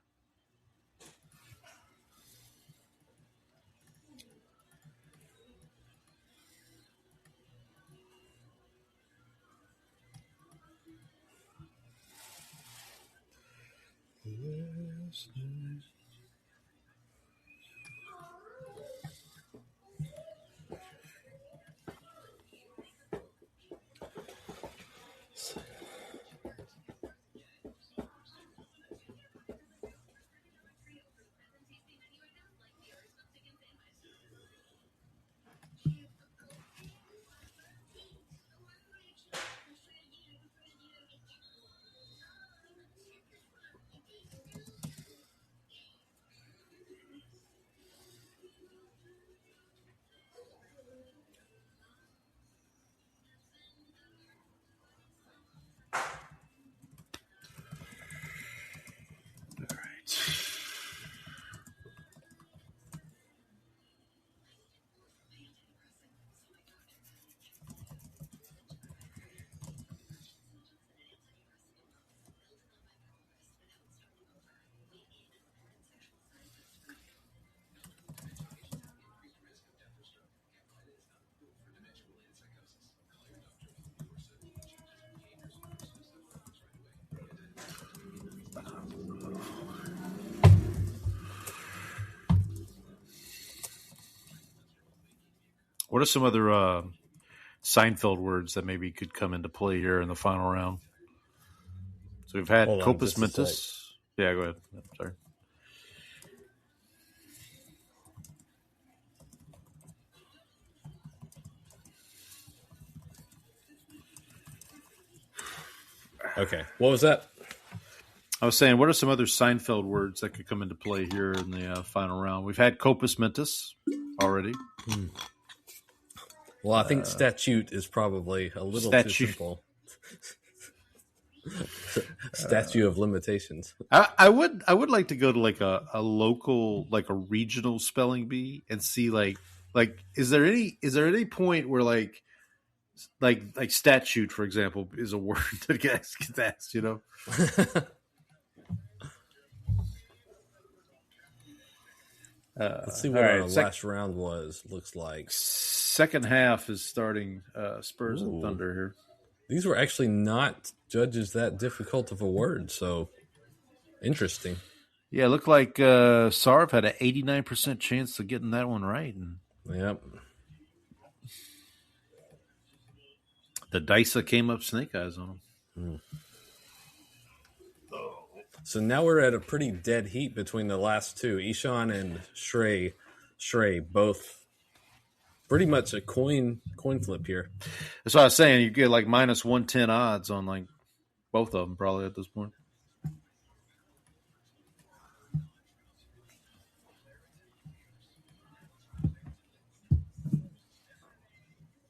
What are some other Seinfeld words that maybe could come into play here in the final round? So we've had Copus Mentis. Yeah, go ahead. Sorry. Okay. What was that? I was saying, what are some other Seinfeld words that could come into play here in the final round? We've had Copus Mentis already. Well, I think statute is probably a little too simple. Statute of limitations. I would like to go to like a local, like a regional spelling bee and see like is there any point where like statute, for example, is a word that gets asked, you know? Let's see what our last round looks like. Second half is starting Spurs and Thunder here. These were actually not judges that difficult of a word, so interesting. Yeah, it looked like Sarv had an 89% chance of getting that one right. Yep. The dice came up snake eyes on him. So now we're at a pretty dead heat between the last two. Ishan and Shrey, both pretty much a coin flip here. That's what I was saying. You get like minus 110 odds on like both of them probably at this point.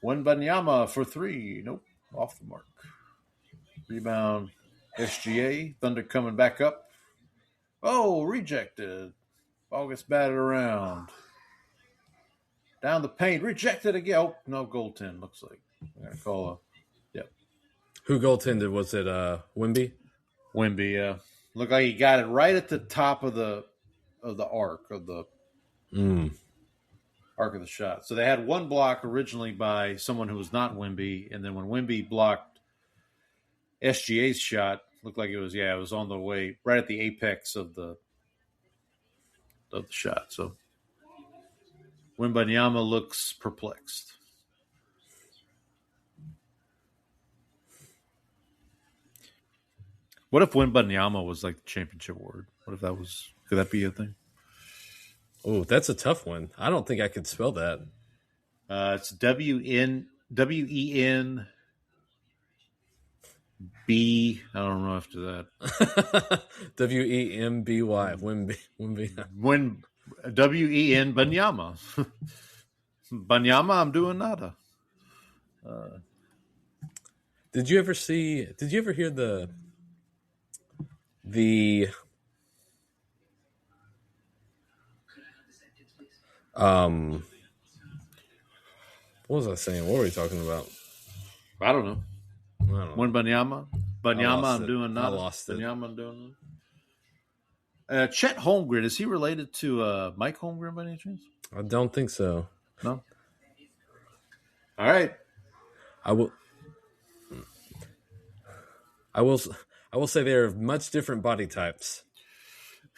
Wembanyama for 3. Nope. Off the mark. Rebound. SGA. Thunder coming back up. Oh, rejected. Ball gets batted around. Down the paint. Rejected again. Oh, no goaltend, looks like. I'm going to call a... Yep. Who goaltended? Was it Wemby? Wemby, yeah. Looked like he got it right at the top of the arc of the... arc of the shot. So they had one block originally by someone who was not Wemby, and then when Wemby blocked SGA's shot, looked like it was on the way right at the apex of the shot. So Wembanyama looks perplexed. What if Wembanyama was like the championship word? What if could that be a thing? Oh, that's a tough one. I don't think I could spell that. It's W-E-N-B. I don't know after that. W-E-M-B-Y. Wemby. When W-E-N Banyama. Banyama, I'm doing nada. Did you ever hear the what was I saying? What were we talking about? I don't know. When Banyama, I'm doing nada. I lost it. Banyama, I'm doing nada. Chet Holmgren, is he related to Mike Holmgren by any chance? I don't think so. No. All right. I will say they are much different body types.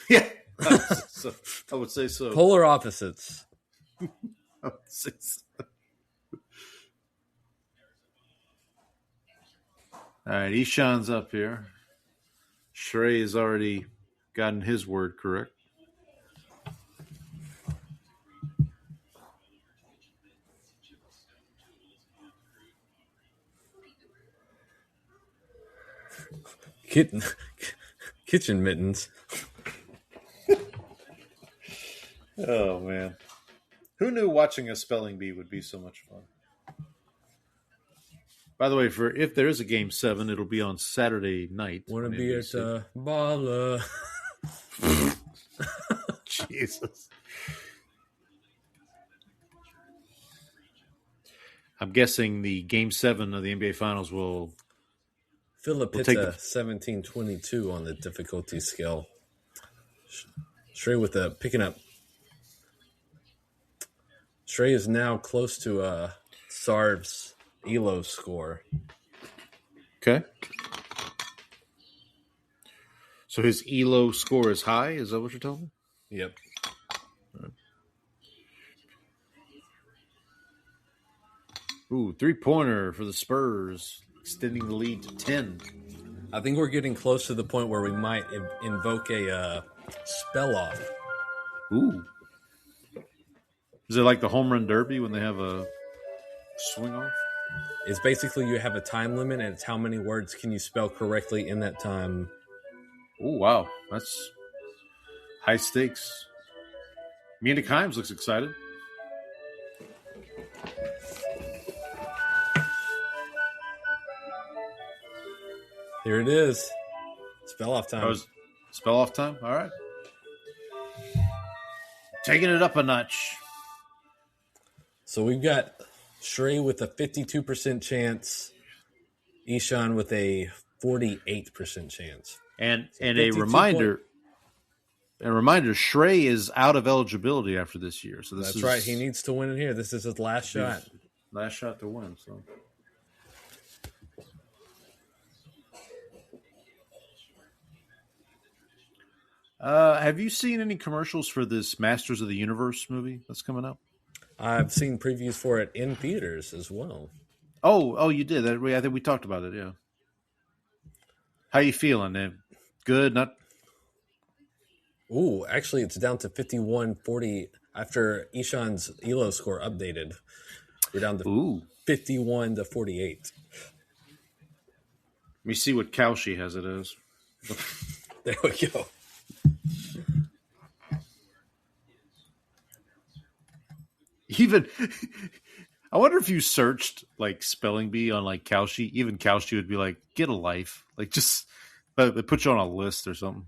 Yeah. I would say so. Polar opposites. I would say so. All right, Ishan's up here. Shrey has already gotten his word correct. Kitchen mittens. Oh, man. Who knew watching a spelling bee would be so much fun? By the way, if there is a Game 7, it'll be on Saturday night. Want to be at Bala. Jesus. I'm guessing the Game 7 of the NBA Finals will... Philip hits a 1722 on the difficulty scale. Shrey with picking up. Shrey is now close to Sarv's ELO score. Okay. So his ELO score is high? Is that what you're telling me? Yep. Ooh, 3-pointer for the Spurs, extending the lead to 10. I think we're getting close to the point where we might invoke a spell off. Ooh. Is it like the home run derby when they have a swing off? It's basically you have a time limit, and it's how many words can you spell correctly in that time. Oh, wow. That's high stakes. Mina Kimes looks excited. Here it is. Spell off time. Spell off time? All right. Taking it up a notch. So we've got Shrey with a 52% chance, Ishan with a 48% chance. And a reminder, Shrey is out of eligibility after this year. So that's right. He needs to win it here. This is his last shot. Last shot to win. So. Have you seen any commercials for this Masters of the Universe movie that's coming out? I've seen previews for it in theaters as well. Oh, you did. I think we talked about it, yeah. How you feeling? Good? Not? Ooh, actually, it's down to 51-40 after Ishan's ELO score updated. We're down to 51-48. Let me see what Kalshi has it as. There we go. Even, I wonder if you searched like spelling bee on like Kalshi, even Kalshi would be like, get a life. Like just, they put you on a list or something.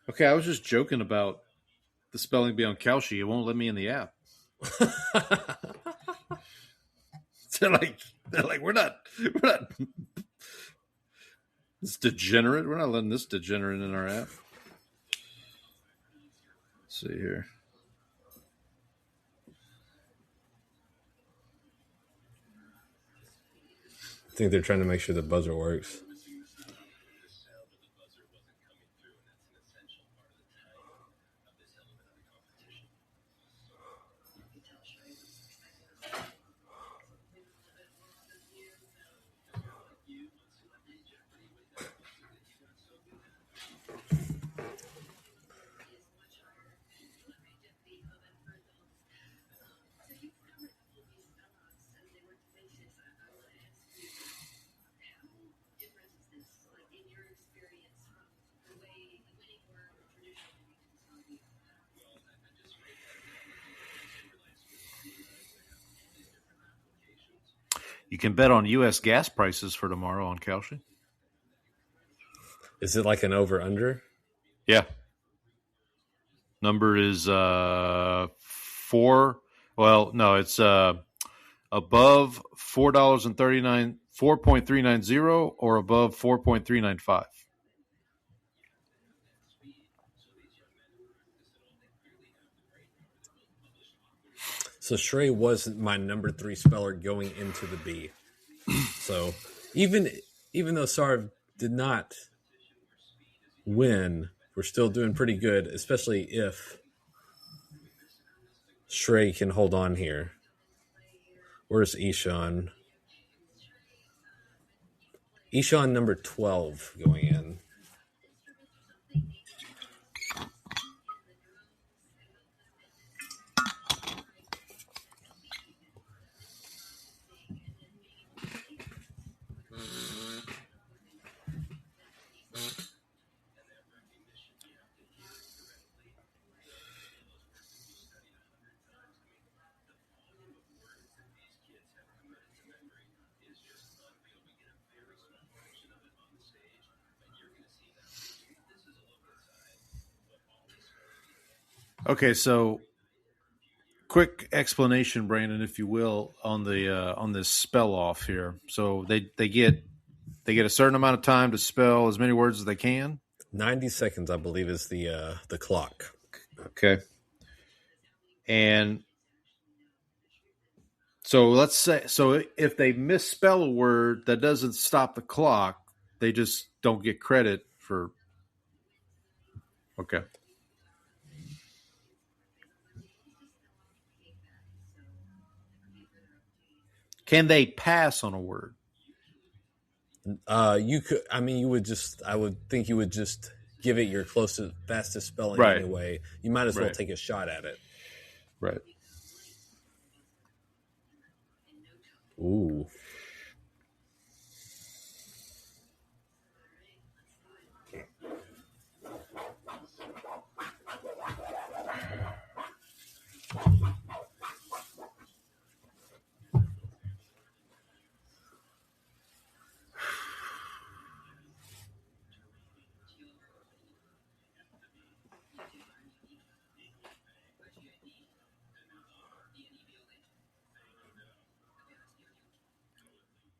Okay, I was just joking about the spelling bee on Kalshi. It won't let me in the app. they're like, we're not this degenerate. We're not letting this degenerate in our app. Let's see here. I think they're trying to make sure the buzzer works. You can bet on U.S. gas prices for tomorrow on Kalshi. Is it like an over-under? Yeah. Number is 4. Well, no, it's above $4.390 or above 4.395. So Shrey was my number 3 speller going into the B. So even though Sarv did not win, we're still doing pretty good, especially if Shrey can hold on here. Where's Ishan? Ishan number 12 going in. Okay, so quick explanation, Brandon, if you will, on this spell off here. So they get a certain amount of time to spell as many words as they can. 90 seconds, I believe, is the clock. Okay. And so let's say, if they misspell a word, that doesn't stop the clock. They just don't get credit for. Okay. Can they pass on a word? You could. I mean, I would think you would just give it your closest, fastest spelling Right. anyway. You might as well Right. take a shot at it. Right. Ooh.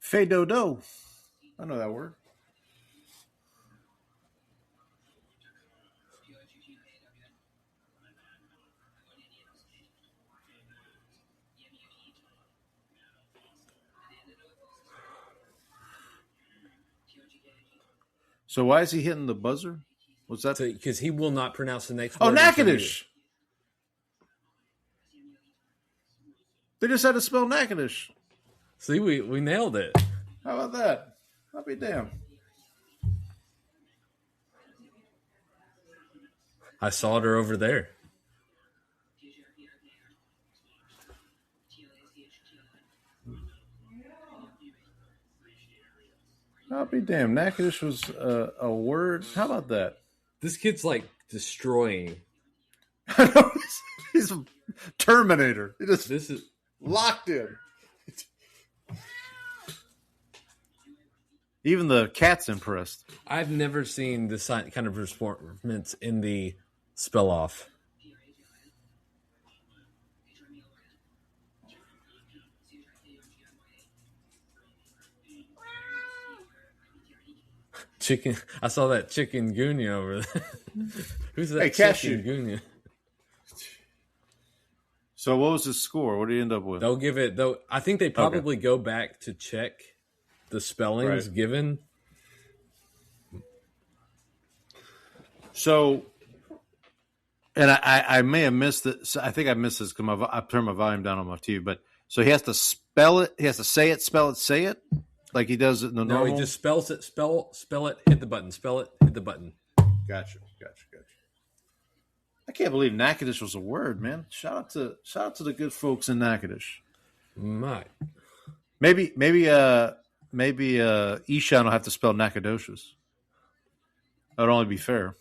Fey-do-do. I know that word. So why is he hitting the buzzer? What's that? Because he will not pronounce the next Oh, word. until Natchitoches. They just had to spell Natchitoches. See, we nailed it. How about that? I'll be damned. I saw her over there. I'll be damned. Natchitoches was a word. How about that? This kid's like destroying. He's a Terminator. He just This is locked in. Even the cat's impressed. I've never seen this kind of performance in the spell off. Chicken. I saw that chikungunya over there. Who's that? Hey, Cashew. Chikungunya? So what was his score? What did he end up with? They'll give it though. I think they probably go back to check the spellings given. So, and I may have missed it. So I think I missed this because I turned my volume down on my TV. But so he has to spell it. He has to say it, spell it, say it, like he does it in the normal. No, he just spells it. Spell it. Hit the button. Spell it. Hit the button. Gotcha. I can't believe Natchitoches was a word, man. Shout out to the good folks in Natchitoches. My. Maybe Eshan will have to spell Nacogdoches. That would only be fair.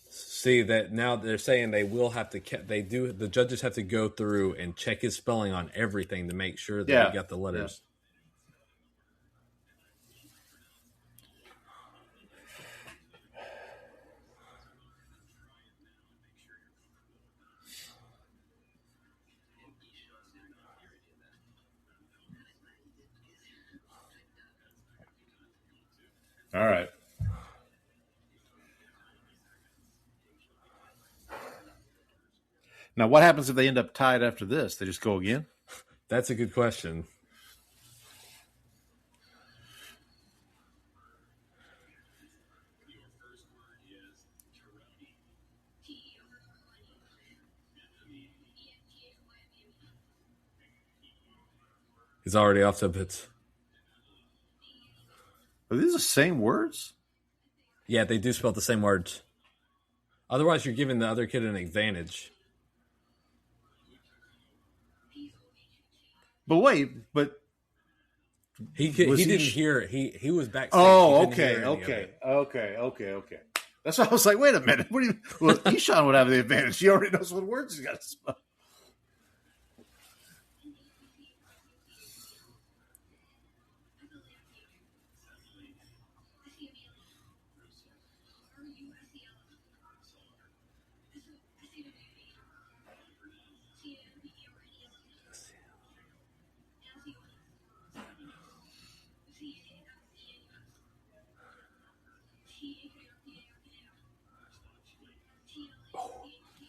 See that now they're saying they will have to. The judges have to go through and check his spelling on everything to make sure that he got the letters. All right. Now, what happens if they end up tied after this? They just go again? That's a good question. He's already off to bits. Are these the same words? Yeah, they do spell the same words. Otherwise, you're giving the other kid an advantage. But wait, he didn't hear it. He was backstage. Oh, okay. That's why I was like, wait a minute. What do you? Well, Eshan would have the advantage. He already knows what words he's got to spell.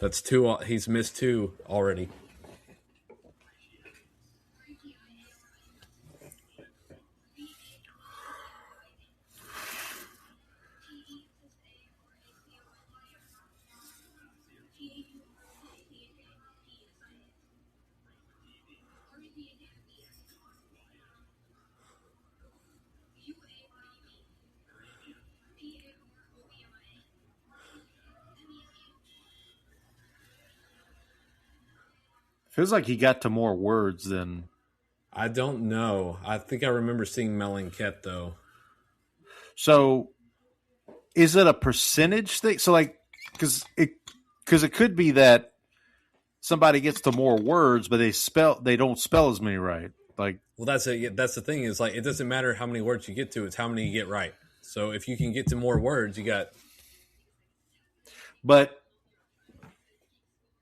That's two. He's missed two already. Feels like he got to more words than. I don't know. I think I remember seeing Mellencamp though. So, is it a percentage thing? So, like, because it could be that somebody gets to more words, but they don't spell as many right. Like, well, that's the thing is like it doesn't matter how many words you get to; it's how many you get right. So, if you can get to more words, you got. But.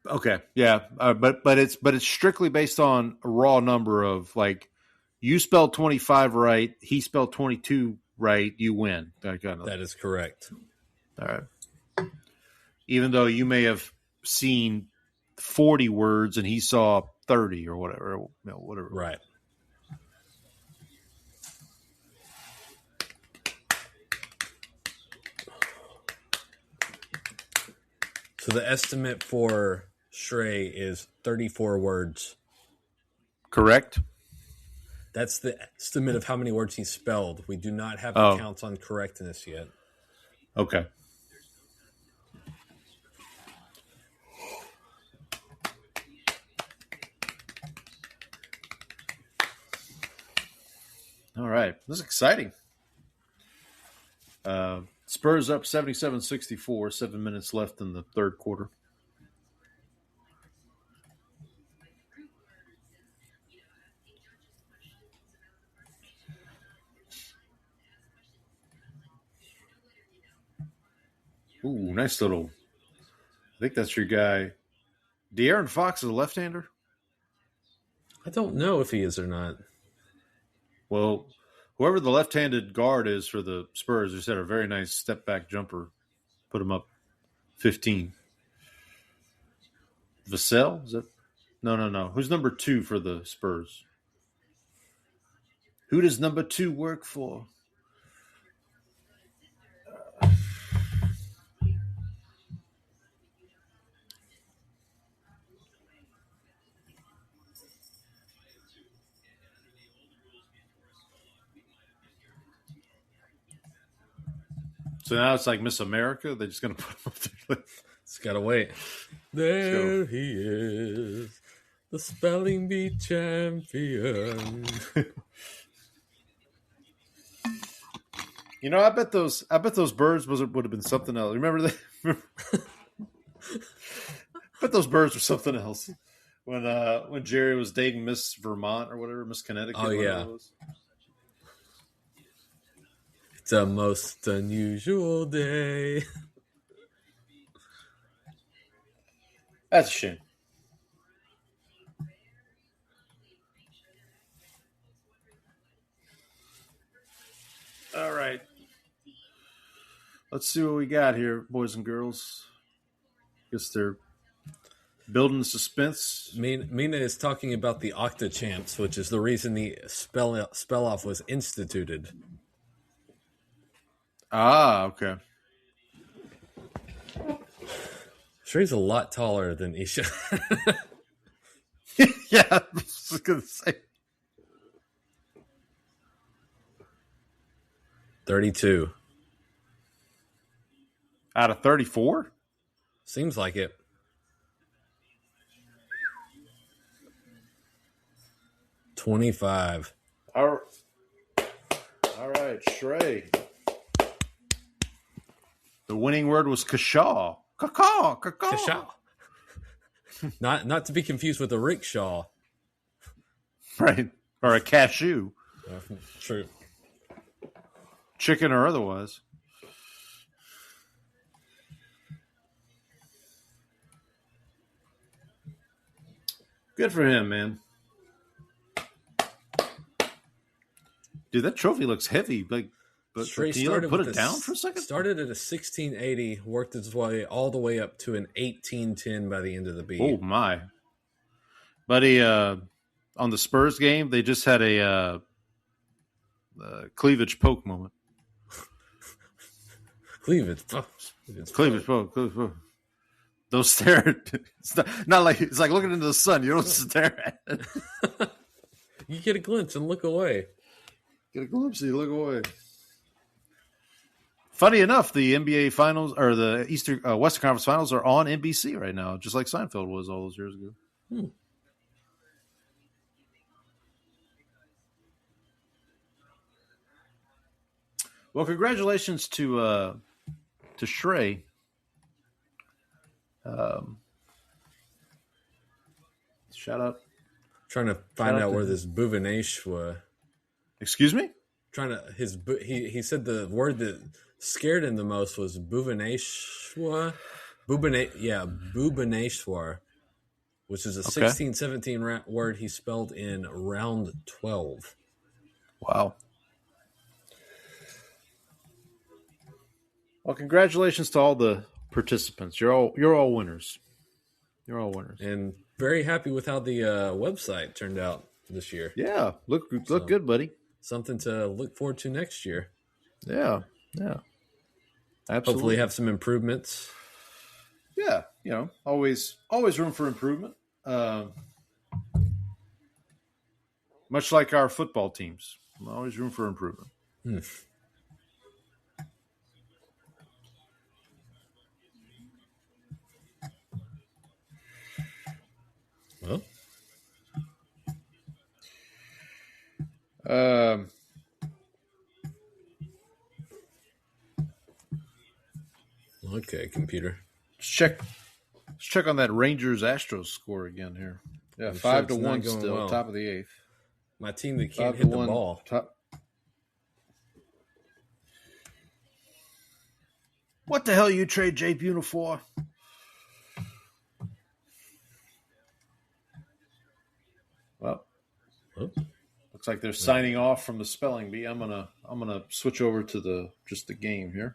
Okay, yeah, but it's strictly based on a raw number of like you spelled 25 right, he spelled 22 right, you win. That is correct. All right. Even though you may have seen 40 words and he saw 30 or whatever, whatever. Right. So the estimate for Shrey is 34 words. Correct. That's the estimate of how many words he spelled. We do not have the counts on correctness yet. Okay. All right. This is exciting. Spurs up 77-64, 7 minutes left in the third quarter. Ooh, nice little. I think that's your guy. De'Aaron Fox is a left-hander? I don't know if he is or not. Well, whoever the left-handed guard is for the Spurs just had a very nice step-back jumper. Put him up 15. Vassell? Is that? No. Who's number 2 for the Spurs? Who does number 2 work for? So now it's like Miss America. They're just going to put him up there. It's got to wait. There he is, the spelling bee champion. You know, I bet those birds would have been something else. Remember that? I bet those birds were something else when Jerry was dating Miss Vermont or whatever, Miss Connecticut. Oh yeah. It's a most unusual day. That's a shame. All right. Let's see what we got here, boys and girls. Guess they're building suspense. Mina is talking about the Octa Champs, which is the reason the spell off was instituted. Ah, okay. Shrey's a lot taller than Isha. Yeah, I was going to say. 32. Out of 34? Seems like it. $25. All right, Shrey. The winning word was kashaw. Caw. Kashaw. Not to be confused with a rickshaw. Right. Or a cashew. True. Chicken or otherwise. Good for him, man. Dude, that trophy looks heavy. But can you put it down for a second? Started at a 1680, worked its way all the way up to an 1810 by the end of the beat. Oh, my. Buddy, on the Spurs game, they just had a cleavage poke moment. Cleavage poke. Don't stare at it. It's not like it's like looking into the sun. You don't stare at it. You get a glimpse and look away. Get a glimpse and you look away. Funny enough, the NBA Finals or the Western Conference Finals are on NBC right now, just like Seinfeld was all those years ago. Well, congratulations to Shrey. Shout out. Trying to find out where this Bouvenache was. Excuse me? He said the word that scared him the most was Bouvenachewar. Bouvenachewar, which is a 16-17 word he spelled in round 12. Wow. Well, congratulations to all the participants. You're all winners. You're all winners. And very happy with how the website turned out this year. Yeah, look good, buddy. Something to look forward to next year. Yeah. Absolutely. Hopefully have some improvements. Yeah, always room for improvement. Much like our football teams. Always room for improvement. Well, okay, computer. Let's check on that Rangers Astros score again here. Yeah, 5-1 still, well. Top of the 8th. My team that can't hit the ball. What the hell you trade Jay Buhner for? Well, looks like they're signing off from the spelling bee. I'm gonna switch over to the game here.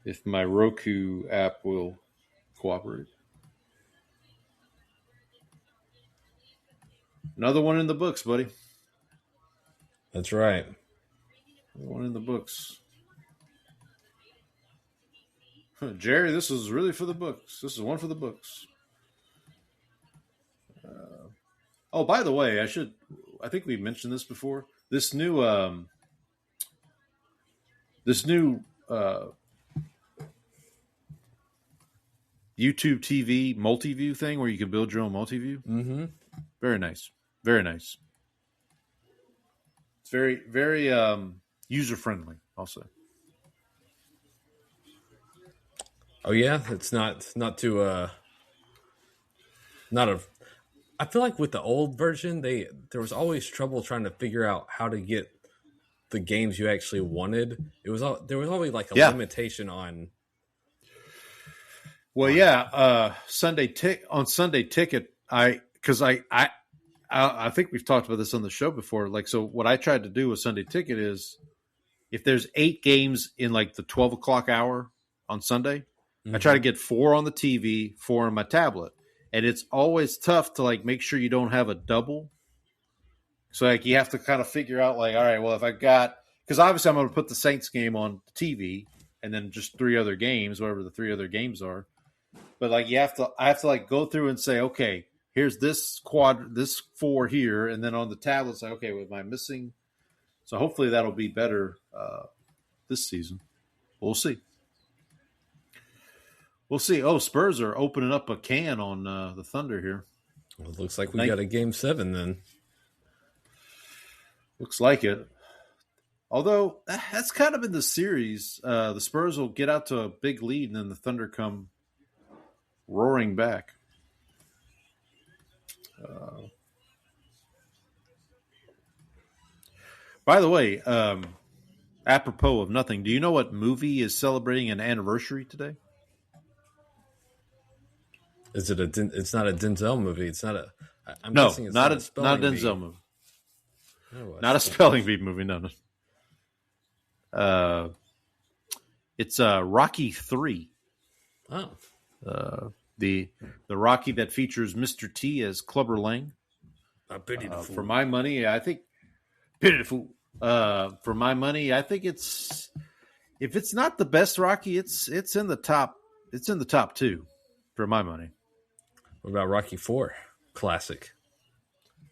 If my Roku app will cooperate. Another one in the books, buddy. That's right. Another one in the books. Jerry, this is really for the books. This is one for the books. Oh, by the way, I think we mentioned this before. This new YouTube TV multi-view thing where you can build your own multi-view. Mm-hmm. Very nice. Very nice. It's very, very user-friendly, I'll say. Oh yeah, it's not too not a. I feel like with the old version, there was always trouble trying to figure out how to get the games you actually wanted. There was always like a limitation on. Well, yeah, Sunday Ticket. I think we've talked about this on the show before. Like, so what I tried to do with Sunday Ticket is, if there's 8 games in like the 12 o'clock hour on Sunday, I try to get 4 on the TV, 4 on my tablet. And it's always tough to like make sure you don't have a double. So like you have to kind of figure out like, all right, well, if I got, because obviously I'm going to put the Saints game on the TV and then just 3 other games, whatever the 3 other games are. But like I have to like go through and say, okay, here's this 4 here, and then on the tablet, it's like, okay, what am I missing? So hopefully that'll be better this season. We'll see. We'll see. Oh, Spurs are opening up a can on the Thunder here. Well, it looks like we got a Game 7 then. Looks like it. Although that's kind of in the series. The Spurs will get out to a big lead, and then the Thunder come roaring back. By the way, apropos of nothing, do you know what movie is celebrating an anniversary today? Is it it's not a Denzel movie. It's not a. I'm no, guessing it's not a bee. Denzel movie. Not a spelling bee movie. No. It's Rocky 3. Oh. The Rocky that features Mr. T as Clubber Lang. For my money, I think. Pitiful. For my money, I think it's. If it's not the best Rocky, it's in the top. It's in the top 2. For my money. What about Rocky 4? Classic.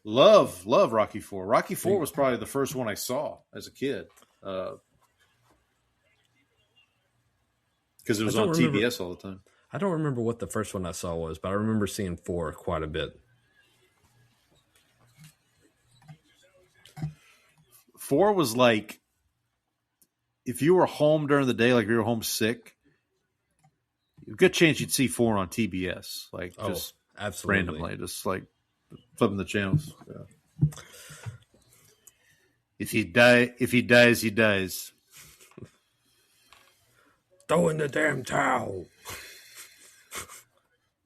Love Rocky 4. Rocky 4 was probably the first one I saw as a kid. Because it was on TBS all the time. I don't remember what the first one I saw was, but I remember seeing 4 quite a bit. 4 was like, if you were home during the day, like you were homesick, a good chance you'd see 4 on TBS, like just absolutely randomly, just like flipping the channels. Yeah. If he dies, he dies. Throw in the damn towel.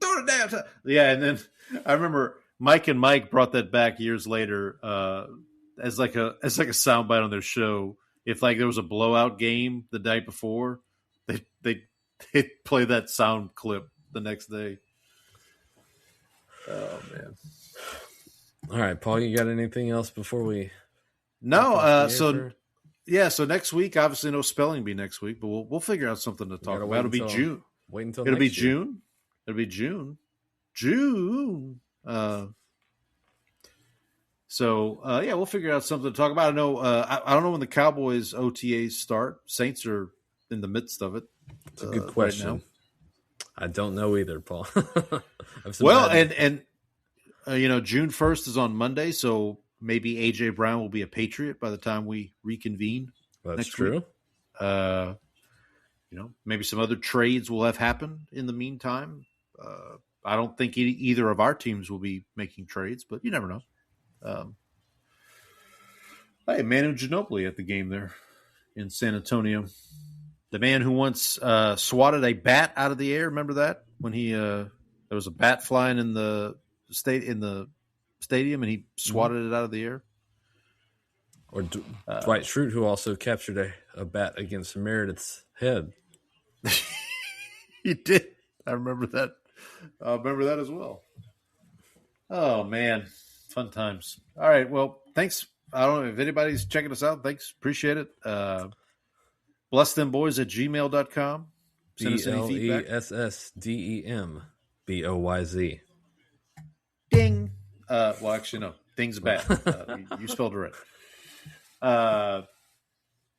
Throw the damn towel. Yeah, and then I remember Mike and Mike brought that back years later as like a soundbite on their show. If like there was a blowout game the night before, they play that sound clip the next day. Oh man! All right, Paul, you got anything else before we? No. So next week, obviously no spelling bee next week, but we'll figure out something to talk about. It'll be June. Wait until it'll be next year. June. It'll be June. June. Yeah, we'll figure out something to talk about. I know. I don't know when the Cowboys OTAs start. Saints are in the midst of it. It's a good question. Right now. I don't know either, Paul. Well, and June 1st is on Monday, so maybe AJ Brown will be a Patriot by the time we reconvene. That's true. Week. Maybe some other trades will have happened in the meantime. I don't think either of our teams will be making trades, but you never know. Hey, Manu Ginobili at the game there in San Antonio. The man who once swatted a bat out of the air. Remember that when there was a bat flying in the stadium, and he swatted it out of the air. Or Dwight Schrute, who also captured a bat against Meredith's head. He did. I remember that. I remember that as well. Oh, man. Fun times. All right. Well, thanks. I don't know if anybody's checking us out. Thanks. Appreciate it. BlessThemBoys@gmail.com. Send us any feedback. BLESSDEMBOYZ. Ding. Well, actually, no. Ding's bad. You spelled it right.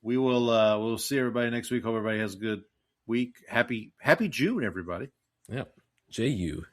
We'll see everybody next week. Hope everybody has a good week. Happy June, everybody. Yep. JUNE.